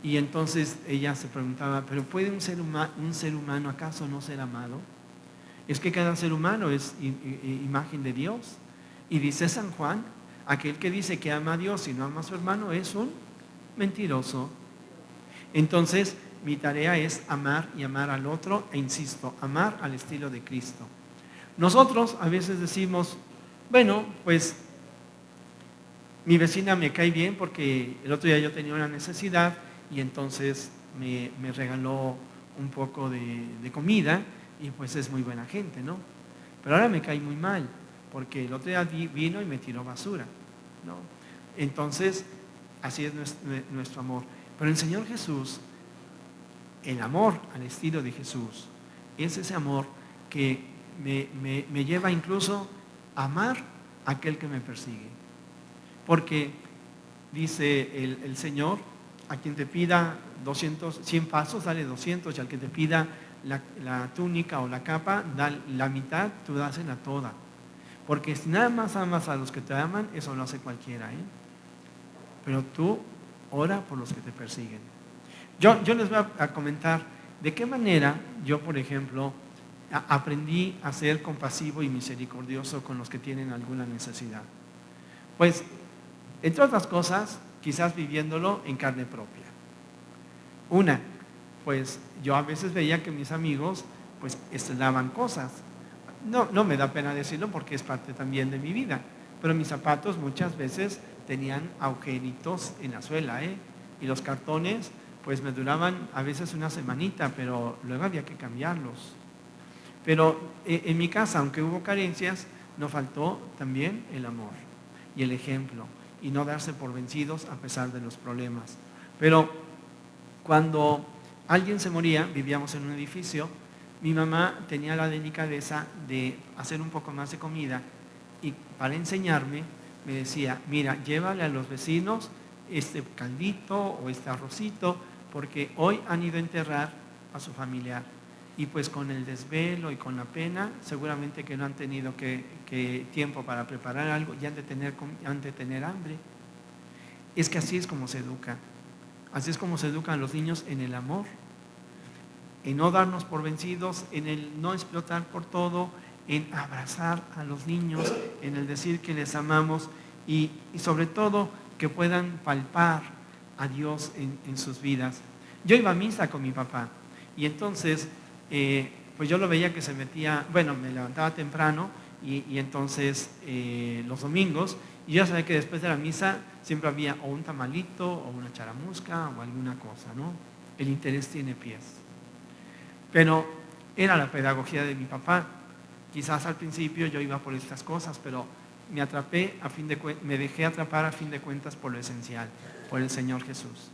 Y entonces ella se preguntaba, ¿pero puede un ser humano acaso no ser amado? Es que cada ser humano es imagen de Dios. Y dice San Juan, aquel que dice que ama a Dios y no ama a su hermano es un mentiroso. Entonces, mi tarea es amar y amar al otro, e insisto, amar al estilo de Cristo. Nosotros a veces decimos, bueno, pues mi vecina me cae bien porque el otro día yo tenía una necesidad y entonces me regaló un poco de comida y pues es muy buena gente, ¿no? Pero ahora me cae muy mal porque el otro día vino y me tiró basura, ¿no? Entonces, así es nuestro amor. Pero el Señor Jesús, el amor al estilo de Jesús, es ese amor que me lleva incluso a amar a aquel que me persigue. Porque dice el Señor, a quien te pida 100 pasos, dale 200, y al que te pida la túnica o la capa, da la mitad, tú dásela toda. Porque si nada más amas a los que te aman, eso lo hace cualquiera, Pero tú ora por los que te persiguen. Yo les voy a comentar de qué manera yo, por ejemplo, aprendí a ser compasivo y misericordioso con los que tienen alguna necesidad. Pues, entre otras cosas, quizás viviéndolo en carne propia. Una, pues yo a veces veía que mis amigos pues estrenaban cosas. No me da pena decirlo porque es parte también de mi vida, pero mis zapatos muchas veces tenían agujeritos en la suela, y los cartones pues me duraban a veces una semanita, pero luego había que cambiarlos. Pero en mi casa, aunque hubo carencias, no faltó también el amor y el ejemplo, y no darse por vencidos a pesar de los problemas. Pero cuando alguien se moría, vivíamos en un edificio, mi mamá tenía la delicadeza de hacer un poco más de comida y para enseñarme me decía, mira, llévale a los vecinos este caldito o este arrocito porque hoy han ido a enterrar a su familiar y pues con el desvelo y con la pena seguramente que no han tenido que tiempo para preparar algo y han de tener hambre. Es que así es como se educa. Así es como se educan los niños en el amor, en no darnos por vencidos, en el no explotar por todo, en abrazar a los niños, en el decir que les amamos y sobre todo que puedan palpar a Dios en sus vidas. Yo iba a misa con mi papá y entonces pues yo lo veía que se metía, bueno, me levantaba temprano y entonces los domingos, y yo sabía que después de la misa siempre había o un tamalito o una charamusca o alguna cosa, ¿no? El interés tiene pies. Pero era la pedagogía de mi papá. Quizás al principio yo iba por estas cosas, pero me dejé atrapar a fin de cuentas por lo esencial, por el Señor Jesús.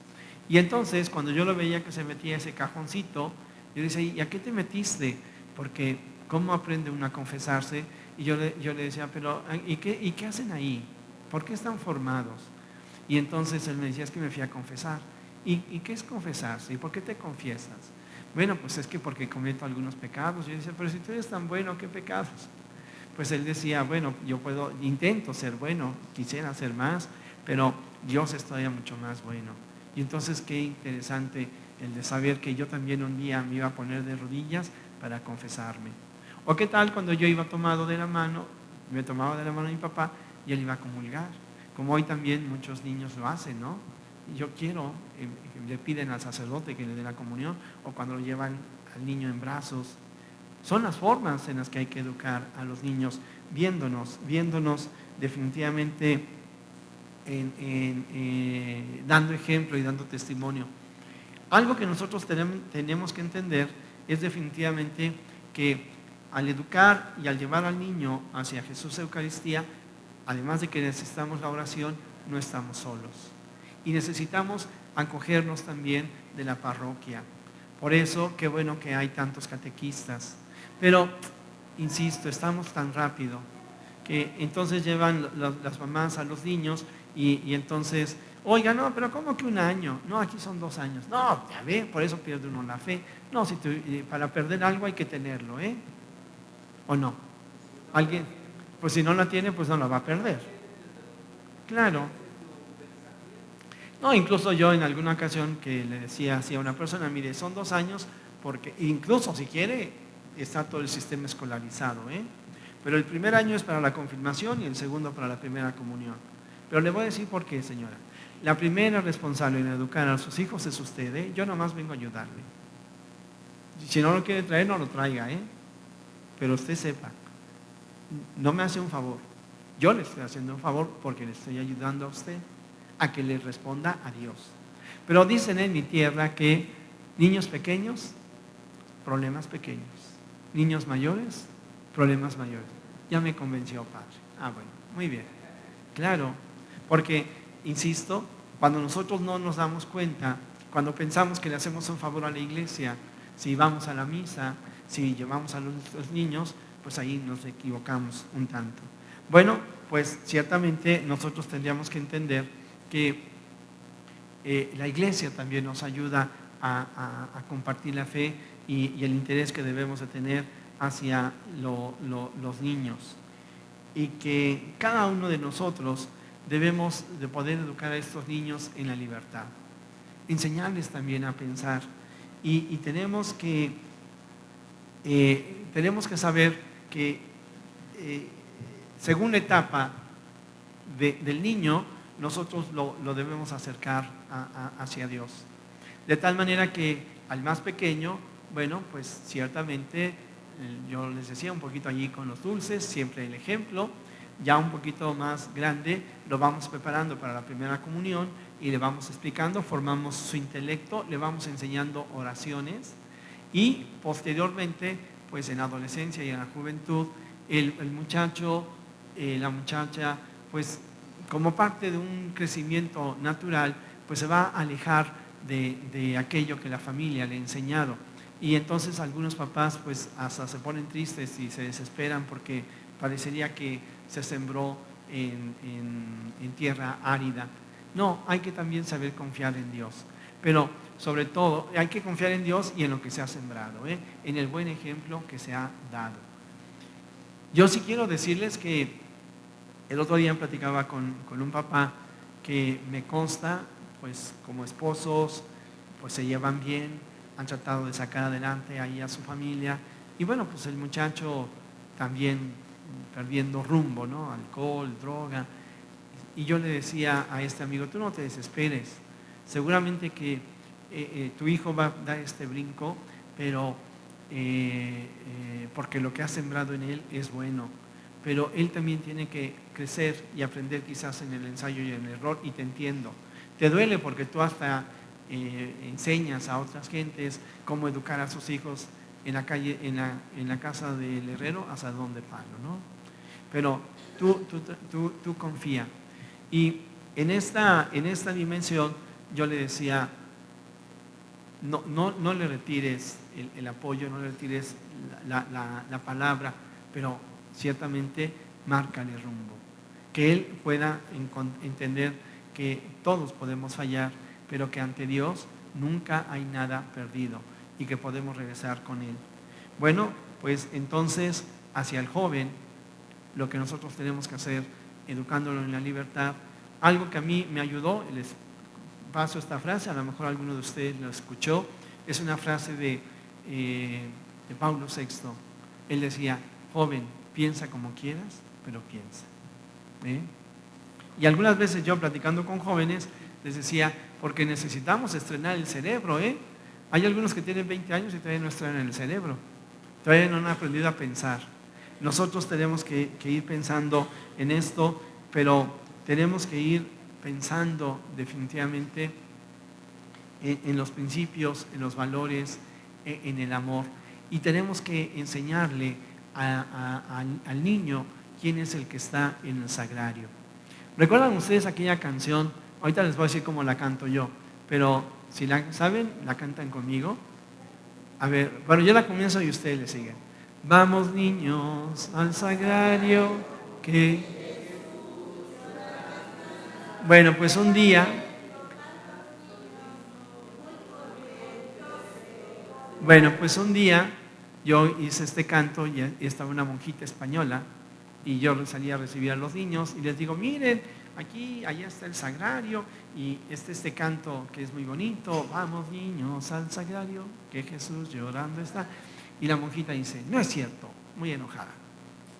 Y entonces, cuando yo lo veía que se metía ese cajoncito, yo decía, ¿y a qué te metiste? Porque, ¿cómo aprende uno a confesarse? Y yo le decía, pero ¿y qué hacen ahí? ¿Por qué están formados? Y entonces él me decía, es que me fui a confesar. ¿Y qué es confesarse? ¿Y por qué te confiesas? Bueno, pues es que porque cometo algunos pecados. Yo decía, pero si tú eres tan bueno, ¿qué pecados? Pues él decía, bueno, intento ser bueno, quisiera ser más, pero Dios es todavía mucho más bueno. Y entonces qué interesante el de saber que yo también un día me iba a poner de rodillas para confesarme. O qué tal cuando yo iba tomado de la mano, me tomaba de la mano mi papá y él iba a comulgar. Como hoy también muchos niños lo hacen, ¿no? Yo quiero, le piden al sacerdote que le dé la comunión, o cuando lo llevan al niño en brazos. Son las formas en las que hay que educar a los niños, viéndonos definitivamente dando ejemplo y dando testimonio. Algo que nosotros tenemos que entender es definitivamente que al educar y al llevar al niño hacia Jesús Eucaristía, además de que necesitamos la oración, no estamos solos. Y necesitamos acogernos también de la parroquia. Por eso, qué bueno que hay tantos catequistas. Pero, insisto, estamos tan rápido que entonces llevan las mamás a los niños y entonces, oiga, no, pero ¿cómo que un año? No, aquí son 2 años. No, ya ve, por eso pierde uno la fe. No, para perder algo hay que tenerlo, ¿eh? ¿O no? ¿Alguien? Pues si no la tiene, pues no la va a perder. Claro. No, incluso yo en alguna ocasión que le decía así a una persona, mire, son 2 años, porque incluso si quiere, está todo el sistema escolarizado, ¿eh? Pero el primer año es para la confirmación y el segundo para la primera comunión. Pero le voy a decir por qué, señora. La primera responsable en educar a sus hijos es usted, ¿eh? Yo nomás vengo a ayudarle. Si no lo quiere traer, no lo traiga, ¿eh? Pero usted sepa, no me hace un favor. Yo le estoy haciendo un favor porque le estoy ayudando a usted a que le responda a Dios. Pero dicen en mi tierra que niños pequeños, problemas pequeños. Niños mayores, problemas mayores. Ya me convenció, padre. Ah, bueno, muy bien. Claro, porque, insisto, cuando nosotros no nos damos cuenta, cuando pensamos que le hacemos un favor a la iglesia, si vamos a la misa, si llevamos a los niños, pues ahí nos equivocamos un tanto. Bueno, pues ciertamente nosotros tendríamos que entender que la iglesia también nos ayuda a compartir la fe y el interés que debemos de tener hacia los niños. Y que cada uno de nosotros debemos de poder educar a estos niños en la libertad. Enseñarles también a pensar. Y tenemos que saber que según la etapa del niño, nosotros lo debemos acercar hacia Dios. De tal manera que al más pequeño, bueno, pues ciertamente, yo les decía un poquito allí con los dulces, siempre el ejemplo. Ya un poquito más grande lo vamos preparando para la primera comunión y le vamos explicando, formamos su intelecto, le vamos enseñando oraciones y posteriormente, pues en la adolescencia y en la juventud, el muchacho, la muchacha, pues como parte de un crecimiento natural, pues se va a alejar de aquello que la familia le ha enseñado. Y entonces algunos papás pues hasta se ponen tristes y se desesperan porque parecería que se sembró en tierra árida. No, hay que también saber confiar en Dios. Pero sobre todo hay que confiar en Dios y en lo que se ha sembrado, en el buen ejemplo que se ha dado. Yo sí quiero decirles que el otro día platicaba con un papá que me consta, pues como esposos, pues se llevan bien, han tratado de sacar adelante ahí a su familia. Y bueno, pues el muchacho también perdiendo rumbo, ¿no? Alcohol, droga. Y yo le decía a este amigo, tú no te desesperes. Seguramente que tu hijo va a dar este brinco, pero porque lo que has sembrado en él es bueno. Pero él también tiene que crecer y aprender quizás en el ensayo y en el error, y te entiendo. Te duele porque tú hasta enseñas a otras gentes cómo educar a sus hijos en la calle, en la casa del herrero, asadón de palo, ¿no? Pero tú confía. Y en esta dimensión yo le decía, no le retires el apoyo, no le retires la palabra, pero ciertamente márcale rumbo. Que él pueda entender que todos podemos fallar, pero que ante Dios nunca hay nada perdido y que podemos regresar con él. Bueno, pues entonces hacia el joven, lo que nosotros tenemos que hacer, educándolo en la libertad, algo que a mí me ayudó, les paso esta frase, a lo mejor alguno de ustedes lo escuchó, es una frase de Pablo VI. Él decía, joven, piensa como quieras, pero piensa. Y algunas veces yo platicando con jóvenes les decía, porque necesitamos estrenar el cerebro. Hay algunos que tienen 20 años y todavía no estrenan el cerebro, todavía no han aprendido a pensar. Nosotros tenemos que ir pensando en esto, pero tenemos que ir pensando definitivamente en los principios, en los valores, en el amor. Y tenemos que enseñarle al niño quién es el que está en el sagrario. ¿Recuerdan ustedes aquella canción? Ahorita les voy a decir cómo la canto yo, pero si la saben, la cantan conmigo. A ver, bueno, yo la comienzo y ustedes le siguen. Vamos niños al sagrario que... Bueno, pues un día... yo hice este canto y estaba una monjita española y yo salí a recibir a los niños y les digo, miren, aquí, allá está el sagrario y este canto que es muy bonito, vamos niños al sagrario, que Jesús llorando está. Y la monjita dice, no es cierto, muy enojada,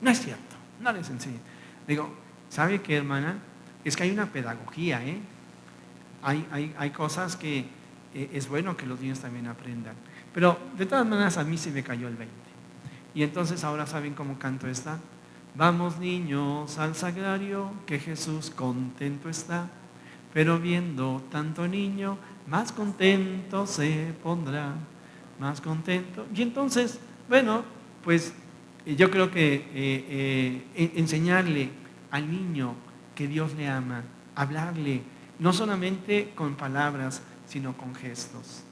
no es cierto, no les enseño. Digo, ¿sabe qué, hermana? Es que hay una pedagogía, hay cosas que es bueno que los niños también aprendan. Pero de todas maneras a mí se me cayó el 20. Y entonces ahora saben cómo canto esta. Vamos niños al sagrario, que Jesús contento está, pero viendo tanto niño, más contento se pondrá, más contento. Y entonces, bueno, pues yo creo que enseñarle al niño que Dios le ama, hablarle, no solamente con palabras, sino con gestos.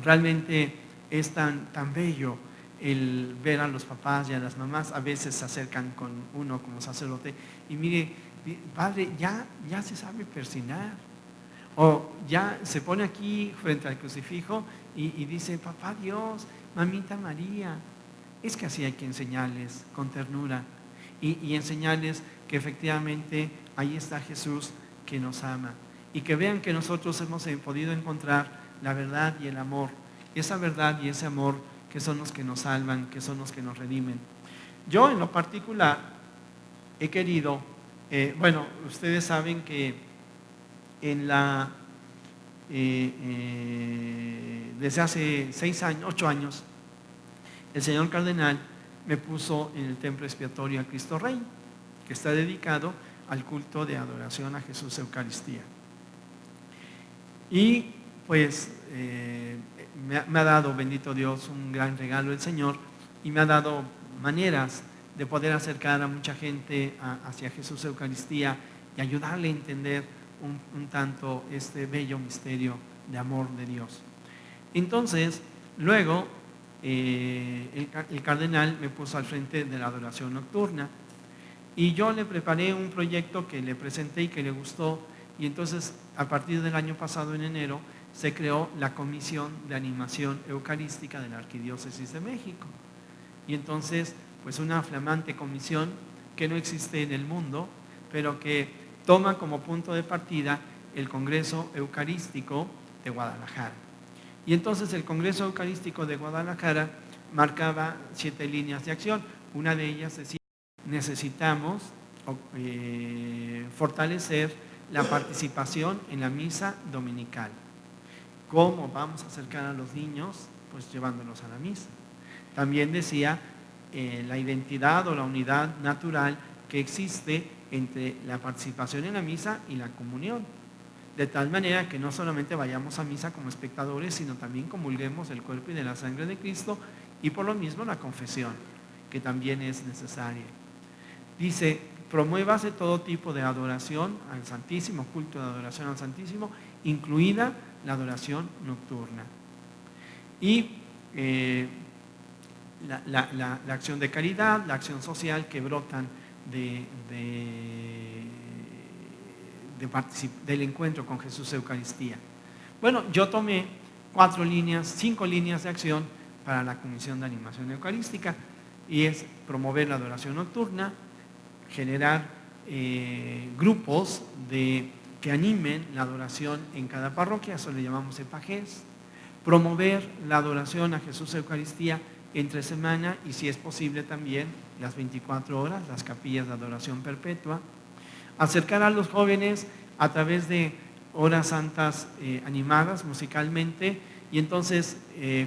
Realmente es tan bello el ver a los papás y a las mamás. A veces se acercan con uno como sacerdote y mire, padre, ya se sabe persignar, o ya se pone aquí frente al crucifijo y dice, papá Dios, mamita María. Es que así hay que enseñarles con ternura y enseñarles que efectivamente ahí está Jesús que nos ama y que vean que nosotros hemos podido encontrar la verdad y el amor, esa verdad y ese amor que son los que nos salvan, que son los que nos redimen. Yo en lo particular he querido, ustedes saben que desde hace 8 años, el señor cardenal me puso en el templo expiatorio a Cristo Rey, que está dedicado al culto de adoración a Jesús Eucaristía. Y pues me ha dado, bendito Dios, un gran regalo el Señor y me ha dado maneras de poder acercar a mucha gente hacia Jesús Eucaristía y ayudarle a entender un tanto este bello misterio de amor de Dios. Entonces, luego el cardenal me puso al frente de la adoración nocturna y yo le preparé un proyecto que le presenté y que le gustó, y entonces a partir del año pasado, en enero, se creó la Comisión de Animación Eucarística de la Arquidiócesis de México. Y entonces, pues una flamante comisión que no existe en el mundo, pero que toma como punto de partida el Congreso Eucarístico de Guadalajara. Y entonces el Congreso Eucarístico de Guadalajara marcaba 7 líneas de acción. Una de ellas decía, necesitamos fortalecer la participación en la misa dominical. ¿Cómo vamos a acercar a los niños? Pues llevándolos a la misa. También decía la identidad o la unidad natural que existe entre la participación en la misa y la comunión. de tal manera que no solamente vayamos a misa como espectadores, sino también comulguemos el cuerpo y de la sangre de Cristo, y por lo mismo la confesión, que también es necesaria. Dice, promuévase todo tipo de adoración al Santísimo, culto de adoración al Santísimo, incluida la adoración nocturna. Y la acción de caridad, la acción social que brotan del encuentro con Jesús Eucaristía. Bueno, yo tomé 5 líneas de acción para la Comisión de Animación Eucarística, y es promover la adoración nocturna, generar grupos que animen la adoración en cada parroquia, eso le llamamos epagés, promover la adoración a Jesús Eucaristía entre semana y, si es posible, también las 24 horas, las capillas de adoración perpetua, acercar a los jóvenes a través de horas santas animadas musicalmente, y entonces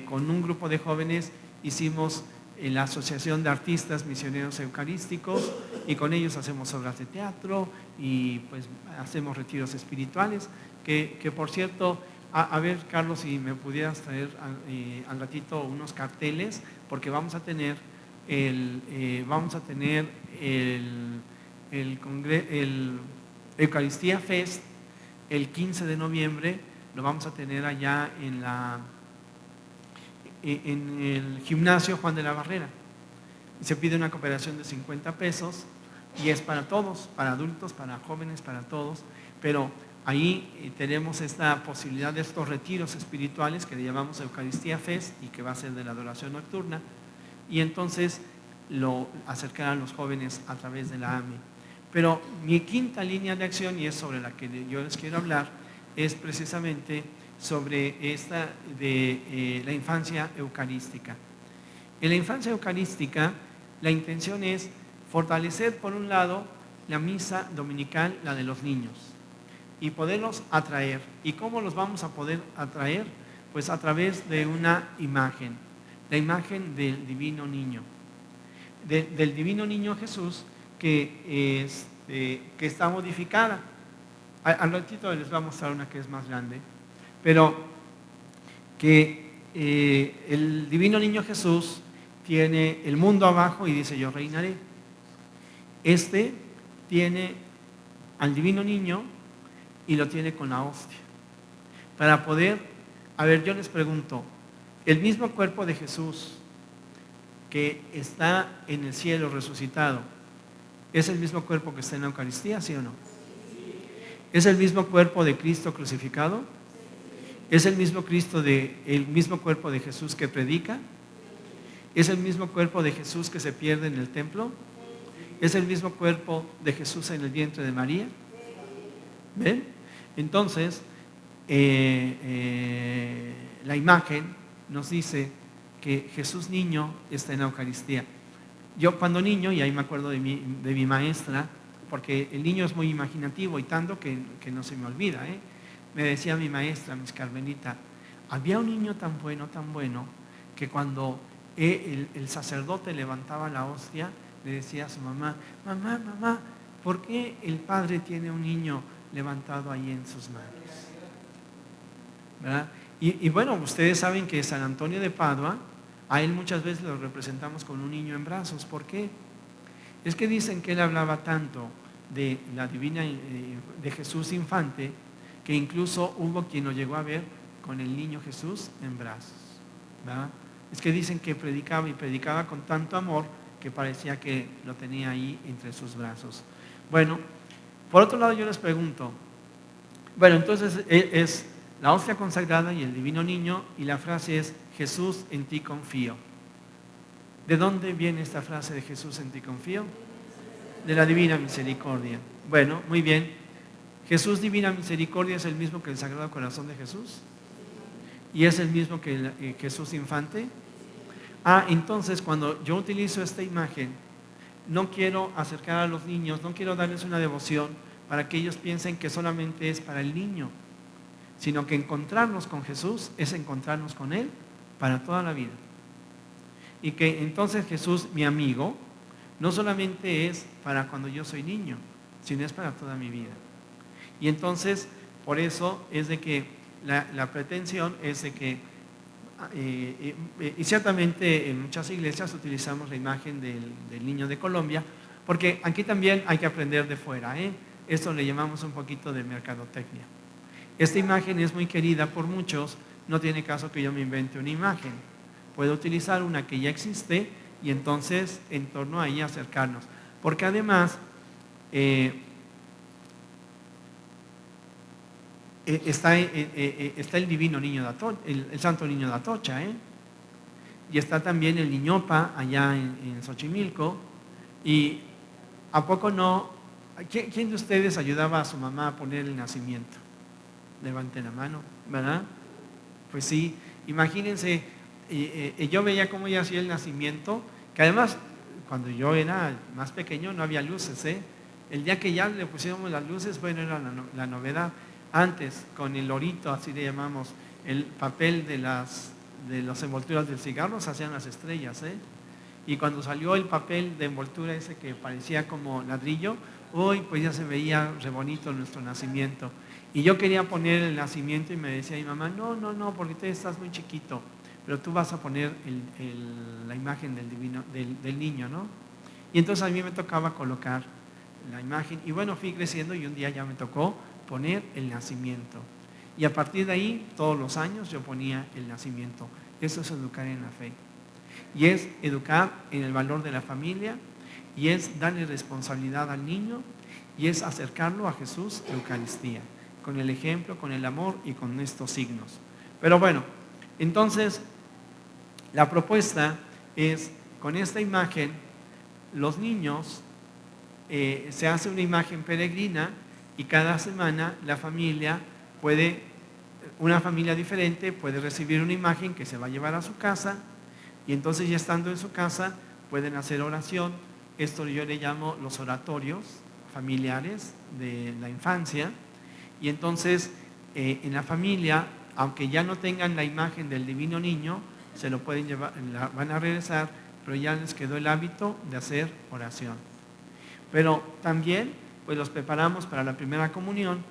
con un grupo de jóvenes hicimos la Asociación de Artistas Misioneros Eucarísticos, y con ellos hacemos obras de teatro y pues hacemos retiros espirituales, que por cierto, a ver, Carlos, si me pudieras traer al ratito unos carteles, porque vamos a tener el Eucaristía Fest el 15 de noviembre, lo vamos a tener allá en el gimnasio Juan de la Barrera. Se pide una cooperación de 50 pesos y es para todos, para adultos, para jóvenes, para todos, pero ahí tenemos esta posibilidad de estos retiros espirituales que le llamamos Eucaristía Fest y que va a ser de la adoración nocturna, y entonces lo acercarán a los jóvenes a través de la AME. Pero mi quinta línea de acción, y es sobre la que yo les quiero hablar, es precisamente sobre esta de la infancia eucarística. En la infancia eucarística, la intención es fortalecer, por un lado, la misa dominical, la de los niños, y poderlos atraer. ¿Y cómo los vamos a poder atraer? Pues a través de una imagen, la imagen del divino niño, del divino niño Jesús, que está modificada. Al ratito les voy a mostrar una que es más grande, pero que el divino niño Jesús tiene el mundo abajo y dice: yo reinaré. Este tiene al divino niño y lo tiene con la hostia. Para poder, a ver, yo les pregunto, el mismo cuerpo de Jesús que está en el cielo resucitado, ¿es el mismo cuerpo que está en la Eucaristía, sí o no? ¿Es el mismo cuerpo de Cristo crucificado? ¿Es el mismo cuerpo de Jesús que predica? ¿Es el mismo cuerpo de Jesús que se pierde en el templo? ¿Es el mismo cuerpo de Jesús en el vientre de María? ¿Ven? Entonces, la imagen nos dice que Jesús niño está en la Eucaristía. Yo cuando niño, y ahí me acuerdo de mi maestra, porque el niño es muy imaginativo y tanto que no se me olvida, me decía mi maestra, Miss Carmelita, había un niño tan bueno, que cuando el sacerdote levantaba la hostia, le decía a su mamá: mamá, ¿por qué el padre tiene un niño levantado ahí en sus manos? ¿Verdad? Y bueno, ustedes saben que San Antonio de Padua, a él muchas veces lo representamos con un niño en brazos. ¿Por qué? Es que dicen que él hablaba tanto de la divina, de Jesús infante, que incluso hubo quien lo llegó a ver con el niño Jesús en brazos, ¿verdad? Es que dicen que predicaba y predicaba con tanto amor que parecía que lo tenía ahí entre sus brazos. Bueno, por otro lado yo les pregunto, bueno, entonces es la hostia consagrada y el divino niño, y la frase es: Jesús, en ti confío. ¿De dónde viene esta frase de Jesús, en ti confío? De la divina misericordia. Bueno, muy bien. ¿Jesús divina misericordia es el mismo que el Sagrado Corazón de Jesús? ¿Y es el mismo que el Jesús infante? Entonces cuando yo utilizo esta imagen, no quiero acercar a los niños, no quiero darles una devoción para que ellos piensen que solamente es para el niño, sino que encontrarnos con Jesús es encontrarnos con Él para toda la vida. Y que entonces Jesús, mi amigo, no solamente es para cuando yo soy niño, sino es para toda mi vida. Y entonces Por eso es de que la pretensión es de que, y ciertamente en muchas iglesias utilizamos la imagen del niño de Colombia, porque aquí también hay que aprender de fuera, ¿eh? Esto le llamamos un poquito de mercadotecnia. Esta imagen es muy querida por muchos, no tiene caso que yo me invente una imagen. Puedo utilizar una que ya existe y entonces en torno a ella acercarnos. Porque además está el divino niño de Atocha, el santo niño de Atocha, y está también el niñopa allá en Xochimilco. Y ¿a poco no? ¿Quién de ustedes ayudaba a su mamá a poner el nacimiento? Levanten la mano, ¿verdad? Pues sí, imagínense, yo veía cómo ella hacía el nacimiento, que además cuando yo era más pequeño no había luces, ¿eh? El día que ya le pusiéramos las luces, bueno, era la novedad. Antes, con el lorito, así le llamamos, el papel de las envolturas del cigarro, se hacían las estrellas, ¿eh? Y cuando salió el papel de envoltura ese que parecía como ladrillo, uy, pues ya se veía re bonito nuestro nacimiento. Y yo quería poner el nacimiento y me decía mi mamá, no, porque tú estás muy chiquito, pero tú vas a poner la imagen del niño, ¿no? Y entonces a mí me tocaba colocar la imagen. Y bueno, fui creciendo y un día ya me tocó poner el nacimiento. Y a partir de ahí, todos los años yo ponía el nacimiento. Eso es educar en la fe. Y es educar en el valor de la familia, y es darle responsabilidad al niño, y es acercarlo a Jesús, Eucaristía, con el ejemplo, con el amor y con estos signos. Pero bueno, entonces la propuesta es, con esta imagen, los niños, se hace una imagen peregrina y cada semana la familia una familia diferente puede recibir una imagen que se va a llevar a su casa. Y entonces ya estando en su casa pueden hacer oración. Esto yo le llamo los oratorios familiares de la infancia. Y entonces en la familia, aunque ya no tengan la imagen del divino niño, se lo pueden llevar, van a regresar, pero ya les quedó el hábito de hacer oración. Pero también pues los preparamos para la primera comunión,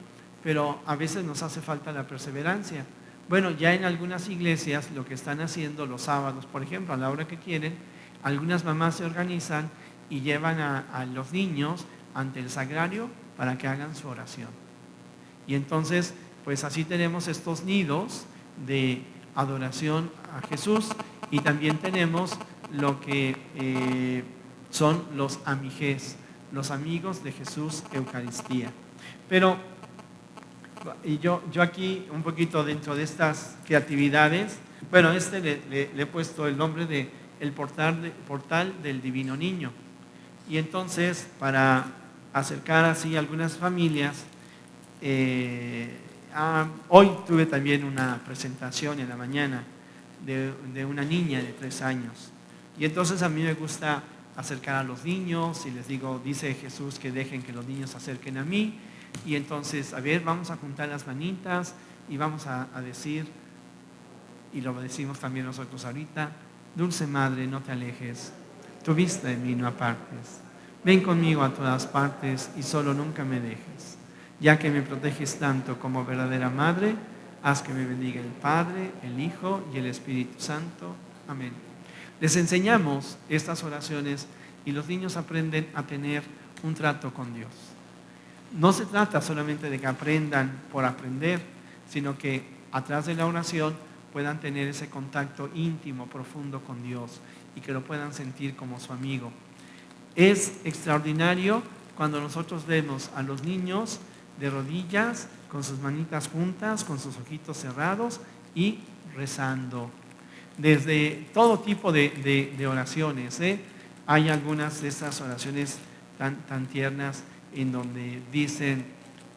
pero a veces nos hace falta la perseverancia. Bueno, ya en algunas iglesias lo que están haciendo los sábados, por ejemplo, a la hora que quieren, algunas mamás se organizan y llevan a los niños ante el sagrario para que hagan su oración. Y entonces, pues así tenemos estos nidos de adoración a Jesús, y también tenemos lo que son los amigés, los amigos de Jesús Eucaristía. Pero y yo aquí un poquito dentro de estas creatividades, bueno, le he puesto el nombre de el portal del Divino Niño. Y entonces, para acercar así a algunas familias, hoy tuve también una presentación en la mañana de una niña de 3 años. Y entonces a mí me gusta acercar a los niños y les digo, dice Jesús que dejen que los niños se acerquen a mí. Y entonces, a ver, vamos a juntar las manitas y vamos a decir, y lo decimos también nosotros ahorita, dulce madre, no te alejes, tu vista de mí no apartes. Ven conmigo a todas partes y solo nunca me dejes. Ya que me proteges tanto como verdadera madre, haz que me bendiga el Padre, el Hijo y el Espíritu Santo. Amén. Les enseñamos estas oraciones y los niños aprenden a tener un trato con Dios. No se trata solamente de que aprendan por aprender, sino que a través de la oración puedan tener ese contacto íntimo, profundo con Dios y que lo puedan sentir como su amigo. Es extraordinario cuando nosotros vemos a los niños de rodillas, con sus manitas juntas, con sus ojitos cerrados y rezando. Desde todo tipo de oraciones, Hay algunas de estas oraciones tan tiernas en donde dicen,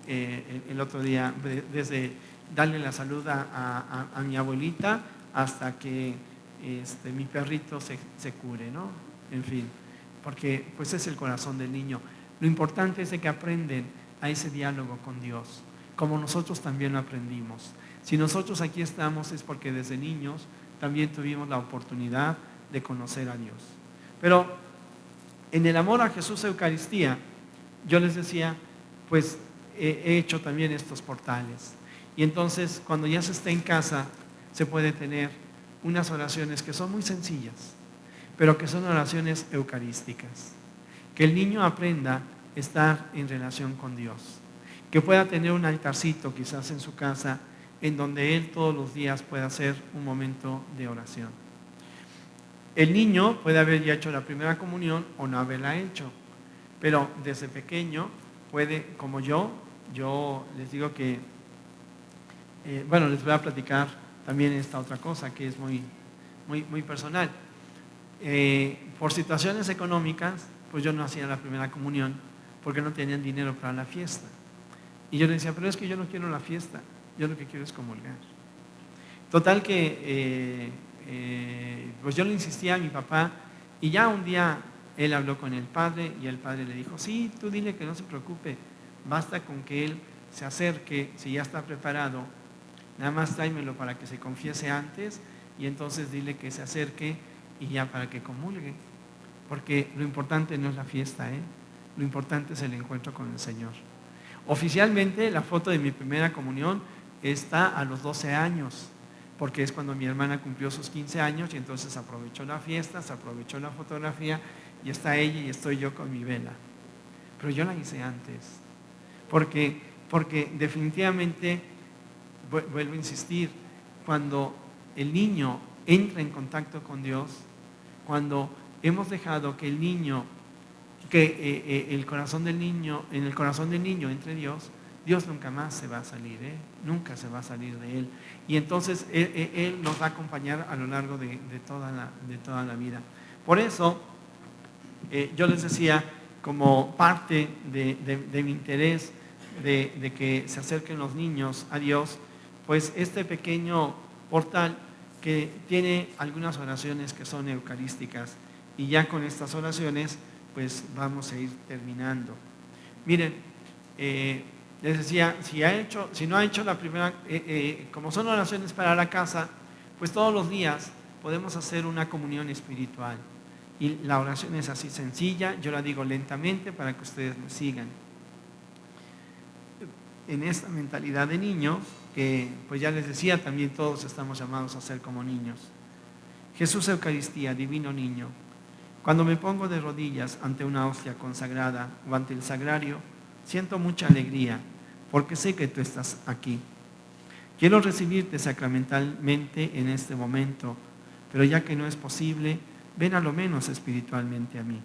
el otro día, desde darle la salud a mi abuelita hasta que mi perrito se cure, ¿no? En fin, porque pues es el corazón del niño. Lo importante es de que aprenden a ese diálogo con Dios, como nosotros también lo aprendimos. Si nosotros aquí estamos es porque desde niños también tuvimos la oportunidad de conocer a Dios. Pero en el amor a Jesús Eucaristía, yo les decía, pues he hecho también estos portales. Y entonces, cuando ya se está en casa, se puede tener unas oraciones que son muy sencillas, pero que son oraciones eucarísticas. Que el niño aprenda a estar en relación con Dios. Que pueda tener un altarcito quizás en su casa, en donde él todos los días pueda hacer un momento de oración. El niño puede haber ya hecho la primera comunión o no haberla hecho, pero desde pequeño puede, como yo les digo que, bueno, les voy a platicar también esta otra cosa que es muy personal. Por situaciones económicas, pues yo no hacía la primera comunión porque no tenían dinero para la fiesta. Y yo le decía, pero es que yo no quiero la fiesta, yo lo que quiero es comulgar. Total que pues yo le insistía a mi papá y ya un día él habló con el padre y el padre le dijo, sí, tú dile que no se preocupe, basta con que él se acerque, si ya está preparado, nada más tráemelo para que se confiese antes y entonces dile que se acerque y ya para que comulgue. Porque lo importante no es la fiesta, lo importante es el encuentro con el Señor. Oficialmente la foto de mi primera comunión está a los 12 años, porque es cuando mi hermana cumplió sus 15 años y entonces aprovechó la fiesta, se aprovechó la fotografía y está ella y estoy yo con mi vela. Pero yo la hice antes, porque definitivamente, vuelvo a insistir, cuando el niño entra en contacto con Dios, cuando hemos dejado que el niño, que el corazón del niño, en el corazón del niño entre Dios, Dios nunca más se va a salir, nunca se va a salir de él. Y entonces él nos va a acompañar a lo largo de toda la vida. Por eso, yo les decía, como parte de mi interés de que se acerquen los niños a Dios, pues este pequeño portal que tiene algunas oraciones que son eucarísticas. Y ya con estas oraciones, pues vamos a ir terminando. Miren, les decía, si no ha hecho la primera, como son oraciones para la casa, pues todos los días podemos hacer una comunión espiritual. Y la oración es así sencilla, yo la digo lentamente para que ustedes me sigan. En esta mentalidad de niño, que pues ya les decía, también todos estamos llamados a ser como niños. Jesús Eucaristía, divino niño, cuando me pongo de rodillas ante una hostia consagrada o ante el sagrario, siento mucha alegría, porque sé que tú estás aquí. Quiero recibirte sacramentalmente en este momento, pero ya que no es posible, ven a lo menos espiritualmente a mí.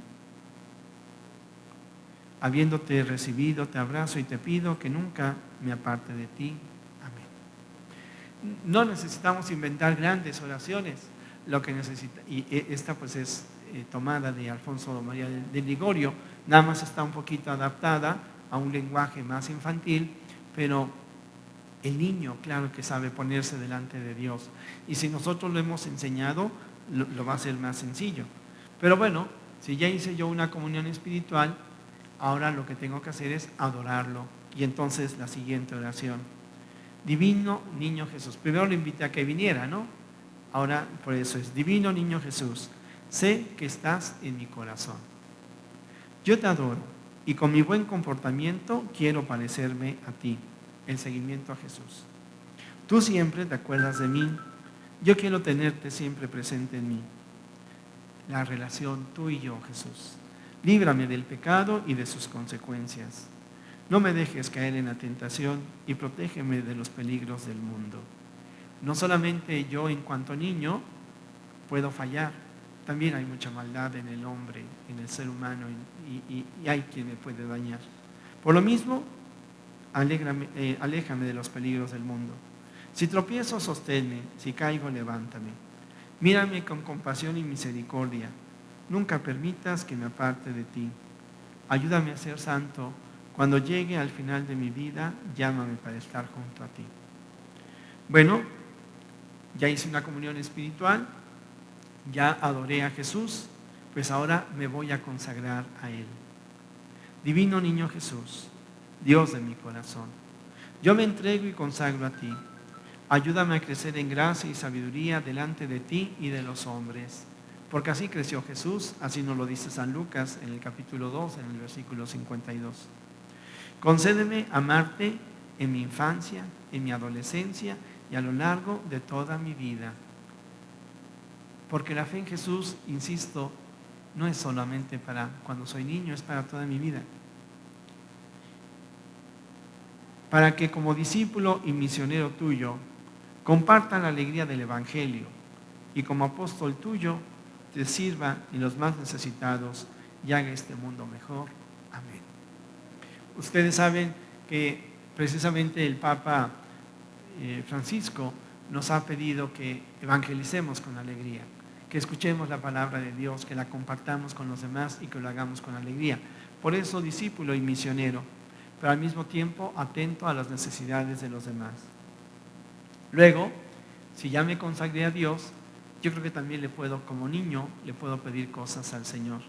Habiéndote recibido, te abrazo y te pido que nunca me aparte de ti. Amén. No necesitamos inventar grandes oraciones. Lo que necesita, y esta pues es tomada de Alfonso María de Ligorio, nada más está un poquito adaptada a un lenguaje más infantil, pero el niño, claro que sabe ponerse delante de Dios. Y si nosotros lo hemos enseñado, lo va a hacer más sencillo. Pero bueno, si ya hice yo una comunión espiritual, ahora lo que tengo que hacer es adorarlo. Y entonces la siguiente oración. Divino Niño Jesús. Primero lo invité a que viniera, ¿no? Ahora por eso es, Divino Niño Jesús, sé que estás en mi corazón. Yo te adoro y con mi buen comportamiento quiero parecerme a ti. El seguimiento a Jesús. Tú siempre te acuerdas de mí. Yo quiero tenerte siempre presente en mí. La relación tú y yo, Jesús. Líbrame del pecado y de sus consecuencias. No me dejes caer en la tentación y protégeme de los peligros del mundo. No solamente yo en cuanto niño puedo fallar, también hay mucha maldad en el hombre, en el ser humano, y hay quien me puede dañar. Por lo mismo, aléjame de los peligros del mundo. Si tropiezo, sosténme, si caigo, levántame. Mírame con compasión y misericordia. Nunca permitas que me aparte de ti. Ayúdame a ser santo. Cuando llegue al final de mi vida, llámame para estar junto a ti. Bueno, ya hice una comunión espiritual, ya adoré a Jesús, pues ahora me voy a consagrar a Él. Divino Niño Jesús, Dios de mi corazón, yo me entrego y consagro a ti. Ayúdame a crecer en gracia y sabiduría delante de ti y de los hombres. Porque así creció Jesús, así nos lo dice San Lucas en el capítulo 2, en el versículo 52. Concédeme amarte en mi infancia, en mi adolescencia y a lo largo de toda mi vida. Porque la fe en Jesús, insisto, no es solamente para cuando soy niño, es para toda mi vida. Para que como discípulo y misionero tuyo, comparta la alegría del Evangelio y como apóstol tuyo, te sirva en los más necesitados y haga este mundo mejor. Amén. Ustedes saben que precisamente el Papa Francisco nos ha pedido que evangelicemos con alegría, que escuchemos la palabra de Dios, que la compartamos con los demás y que lo hagamos con alegría. Por eso, discípulo y misionero, pero al mismo tiempo atento a las necesidades de los demás. Luego, si ya me consagré a Dios, yo creo que también como niño, le puedo pedir cosas al Señor.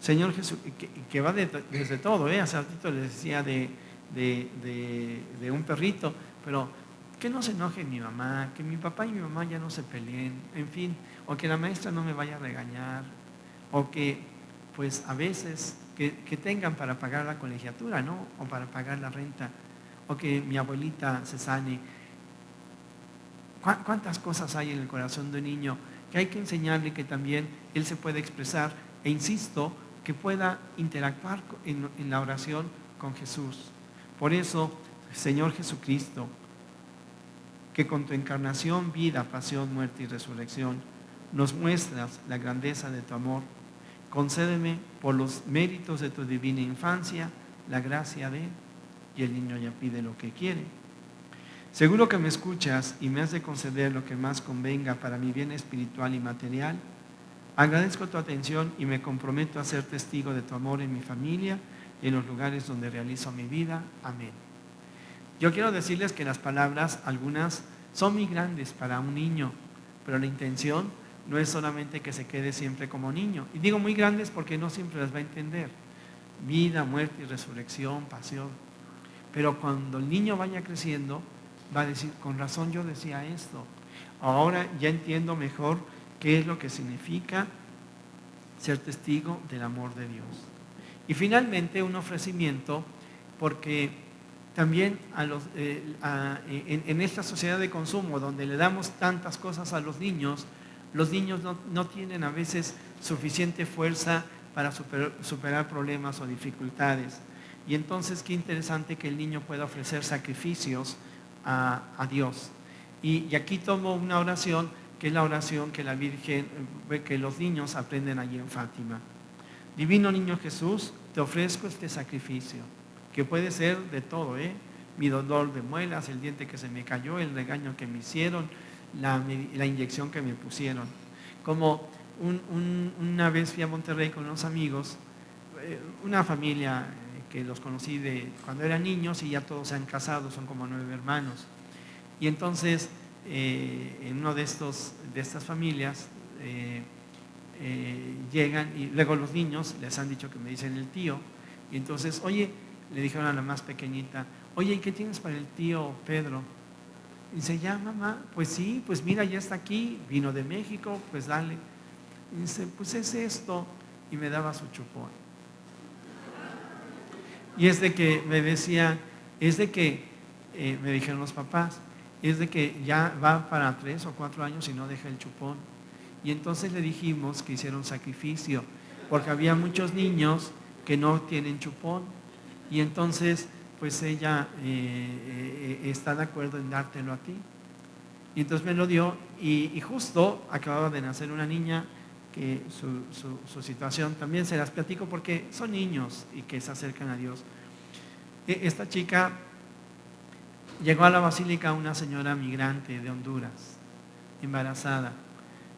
Señor Jesús, que va desde todo, hace ratito les decía de un perrito, pero que no se enoje mi mamá, que mi papá y mi mamá ya no se peleen, en fin, o que la maestra no me vaya a regañar, o que pues a veces que tengan para pagar la colegiatura, ¿no? O para pagar la renta, o que mi abuelita se sane. ¿Cuántas cosas hay en el corazón de un niño que hay que enseñarle que también él se puede expresar? E insisto, que pueda interactuar en la oración con Jesús. Por eso, Señor Jesucristo, que con tu encarnación, vida, pasión, muerte y resurrección, nos muestras la grandeza de tu amor, concédeme por los méritos de tu divina infancia, la gracia de, y el niño ya pide lo que quiere. Seguro que me escuchas y me has de conceder lo que más convenga para mi bien espiritual y material. Agradezco tu atención y me comprometo a ser testigo de tu amor en mi familia y en los lugares donde realizo mi vida. Amén. Yo quiero decirles que las palabras, algunas, son muy grandes para un niño, pero la intención no es solamente que se quede siempre como niño. Y digo muy grandes porque no siempre las va a entender. Vida, muerte y resurrección, pasión. Pero cuando el niño vaya creciendo, va a decir, con razón yo decía esto. Ahora ya entiendo mejor qué es lo que significa ser testigo del amor de Dios. Y finalmente un ofrecimiento, porque también en esta sociedad de consumo donde le damos tantas cosas a los niños no tienen a veces suficiente fuerza para superar problemas o dificultades. Y entonces qué interesante que el niño pueda ofrecer sacrificios a Dios. Y aquí tomo una oración que es la oración que la Virgen, que los niños aprenden allí en Fátima. Divino Niño Jesús, te ofrezco este sacrificio, que puede ser de todo, mi dolor de muelas, el diente que se me cayó, el regaño que me hicieron, la inyección que me pusieron. Como una vez fui a Monterrey con unos amigos, una familia que los conocí de cuando eran niños y ya todos se han casado, son como 9 hermanos. Y entonces, en uno de estas familias, llegan y luego los niños les han dicho que me dicen el tío. Y entonces, oye, le dijeron a la más pequeñita, oye, ¿y qué tienes para el tío Pedro? Y dice, ya mamá, pues sí, pues mira, ya está aquí, vino de México, pues dale. Y dice, pues es esto, y me daba su chupón. Y es de que me decía, me dijeron los papás, es de que ya va para 3 o 4 años y no deja el chupón. Y entonces le dijimos que hiciera un sacrificio, porque había muchos niños que no tienen chupón. Y entonces, pues ella está de acuerdo en dártelo a ti. Y entonces me lo dio y justo acababa de nacer una niña que su situación también se las platico porque son niños y que se acercan a Dios. Esta chica llegó a la basílica una señora migrante de Honduras, embarazada.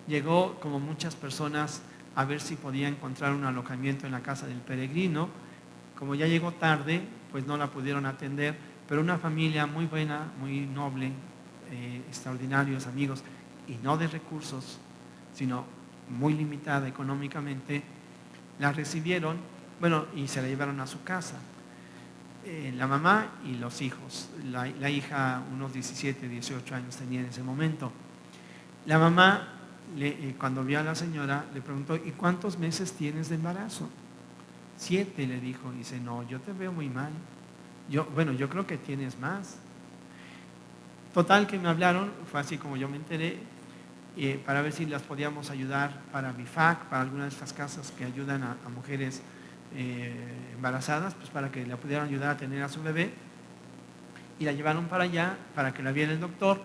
Llegó, como muchas personas, a ver si podía encontrar un alojamiento en la casa del peregrino. Como ya llegó tarde, pues no la pudieron atender, pero una familia muy buena, muy noble, extraordinarios amigos, y no de recursos, sino muy limitada económicamente, la recibieron, y se la llevaron a su casa. La mamá y los hijos. La hija unos 17, 18 años tenía en ese momento. La mamá, cuando vio a la señora, le preguntó, ¿y cuántos meses tienes de embarazo? 7, le dijo. Dice, no, yo te veo muy mal. Yo creo que tienes más. Total que me hablaron, fue así como yo me enteré, para ver si las podíamos ayudar para BIFAC, para algunas de estas casas que ayudan a mujeres embarazadas, pues para que la pudieran ayudar a tener a su bebé. Y la llevaron para allá para que la viera el doctor.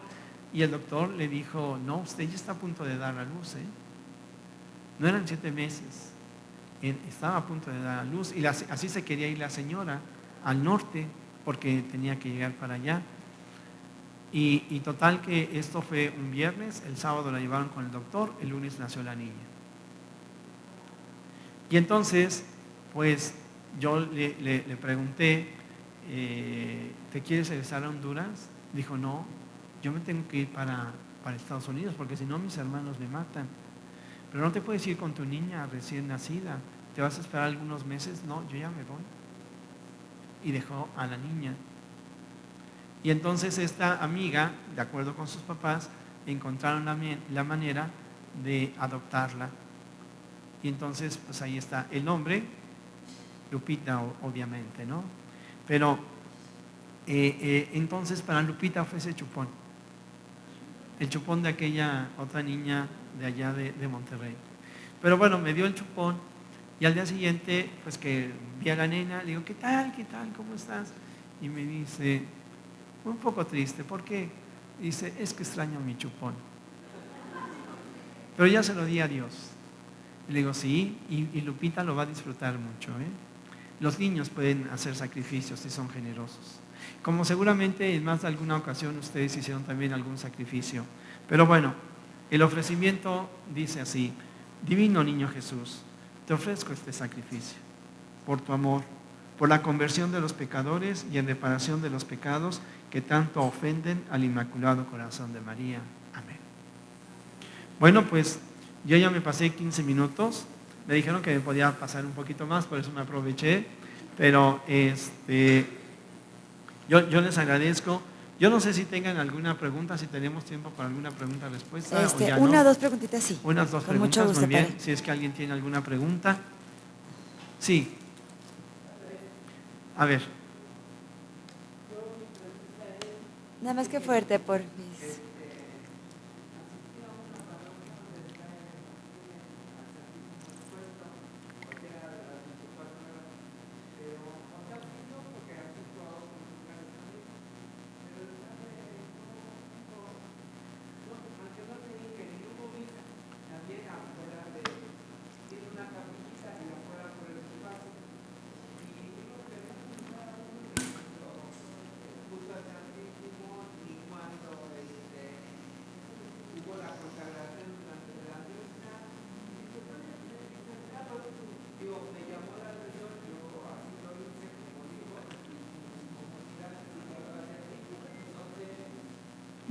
Y el doctor le dijo, no, usted ya está a punto de dar a luz. No eran 7 meses, estaba a punto de dar a luz. Y así se quería ir la señora al norte porque tenía que llegar para allá. Y total que esto fue un viernes, el sábado la llevaron con el doctor, el lunes nació la niña. Y entonces, pues yo le pregunté, ¿te quieres regresar a Honduras? Dijo, no, yo me tengo que ir para Estados Unidos porque si no mis hermanos me matan. Pero no te puedes ir con tu niña recién nacida, ¿te vas a esperar algunos meses? No, yo ya me voy. Y dejó a la niña. Y entonces esta amiga, de acuerdo con sus papás, encontraron la manera de adoptarla. Y entonces, pues ahí está el nombre, Lupita, obviamente, ¿no? Pero entonces para Lupita fue ese chupón, el chupón de aquella otra niña de allá de Monterrey. Pero bueno, me dio el chupón y al día siguiente, pues que vi a la nena, le digo, ¿qué tal? ¿Cómo estás? Y me dice, un poco triste, ¿por qué? Dice, es que extraño mi chupón. Pero ya se lo di a Dios. Y le digo, sí, y Lupita lo va a disfrutar mucho. Los niños pueden hacer sacrificios si son generosos. Como seguramente en más de alguna ocasión ustedes hicieron también algún sacrificio. Pero bueno, el ofrecimiento dice así, Divino Niño Jesús, te ofrezco este sacrificio por tu amor, por la conversión de los pecadores y en reparación de los pecados que tanto ofenden al Inmaculado Corazón de María. Amén. Bueno, pues yo ya me pasé 15 minutos, me dijeron que me podía pasar un poquito más, por eso me aproveché, pero yo les agradezco. Yo no sé si tengan alguna pregunta, si tenemos tiempo para alguna pregunta-respuesta. O ya una o no. dos preguntitas, sí. Unas dos Con preguntas, mucho gusto, muy bien. padre. Si es que alguien tiene alguna pregunta. Sí. A ver. Nada más que fuerte, por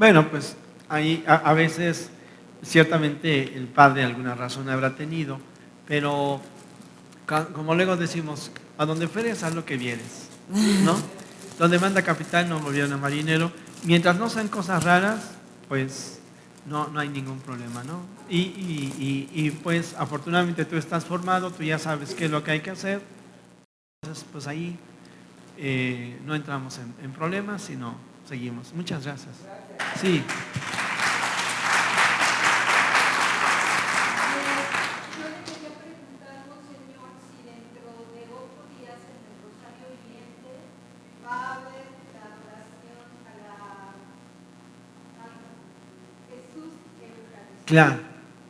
Bueno, pues ahí a veces ciertamente el padre alguna razón habrá tenido, pero como luego decimos, a donde fueres haz lo que vieres, ¿no? Donde manda capitán no gobierna marinero. Mientras no sean cosas raras, pues no hay ningún problema, ¿no? Y pues afortunadamente tú estás formado, tú ya sabes qué es lo que hay que hacer. Entonces pues ahí no entramos en problemas, sino seguimos. Muchas gracias. Sí.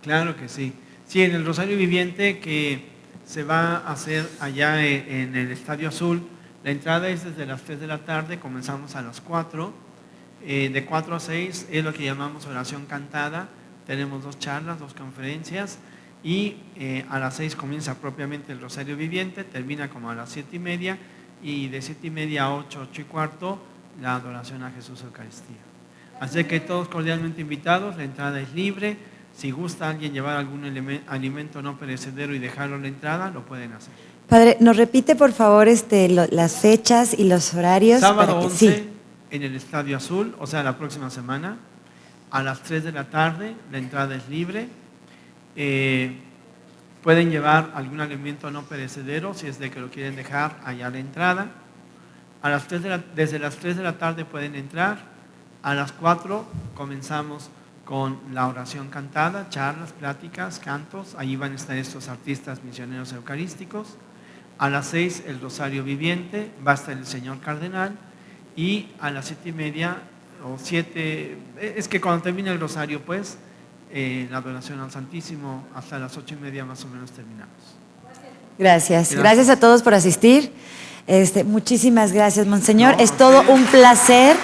Claro que sí. Sí, en el Rosario Viviente que se va a hacer allá en el Estadio Azul, la entrada es desde las 3 de la tarde, comenzamos a las 4, de 4 a 6 es lo que llamamos oración cantada, tenemos 2 charlas, 2 conferencias y a las 6 comienza propiamente el Rosario Viviente, termina como a las 7:30 y de 7:30 a 8, 8:15 la adoración a Jesús Eucaristía. Así que todos cordialmente invitados, la entrada es libre. Si gusta alguien llevar algún alimento no perecedero y dejarlo en la entrada, lo pueden hacer. Padre, ¿nos repite por favor las fechas y los horarios? Sábado 11 sí. En el Estadio Azul, o sea, la próxima semana, a las 3 de la tarde, la entrada es libre. Pueden llevar algún alimento no perecedero si es de que lo quieren dejar allá a la entrada. Desde las 3 de la tarde pueden entrar. A las 4 comenzamos con la oración cantada, charlas, pláticas, cantos. Allí van a estar estos artistas misioneros eucarísticos. A las 6 el rosario viviente, va a estar el señor cardenal. Y a las 7:30 o 7, es que cuando termina el rosario, pues, la adoración al Santísimo, hasta las 8:30 más o menos terminamos. Gracias. Gracias a todos por asistir. Muchísimas gracias, Monseñor. No, es todo un placer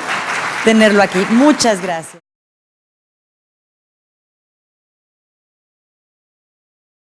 tenerlo aquí. Muchas gracias.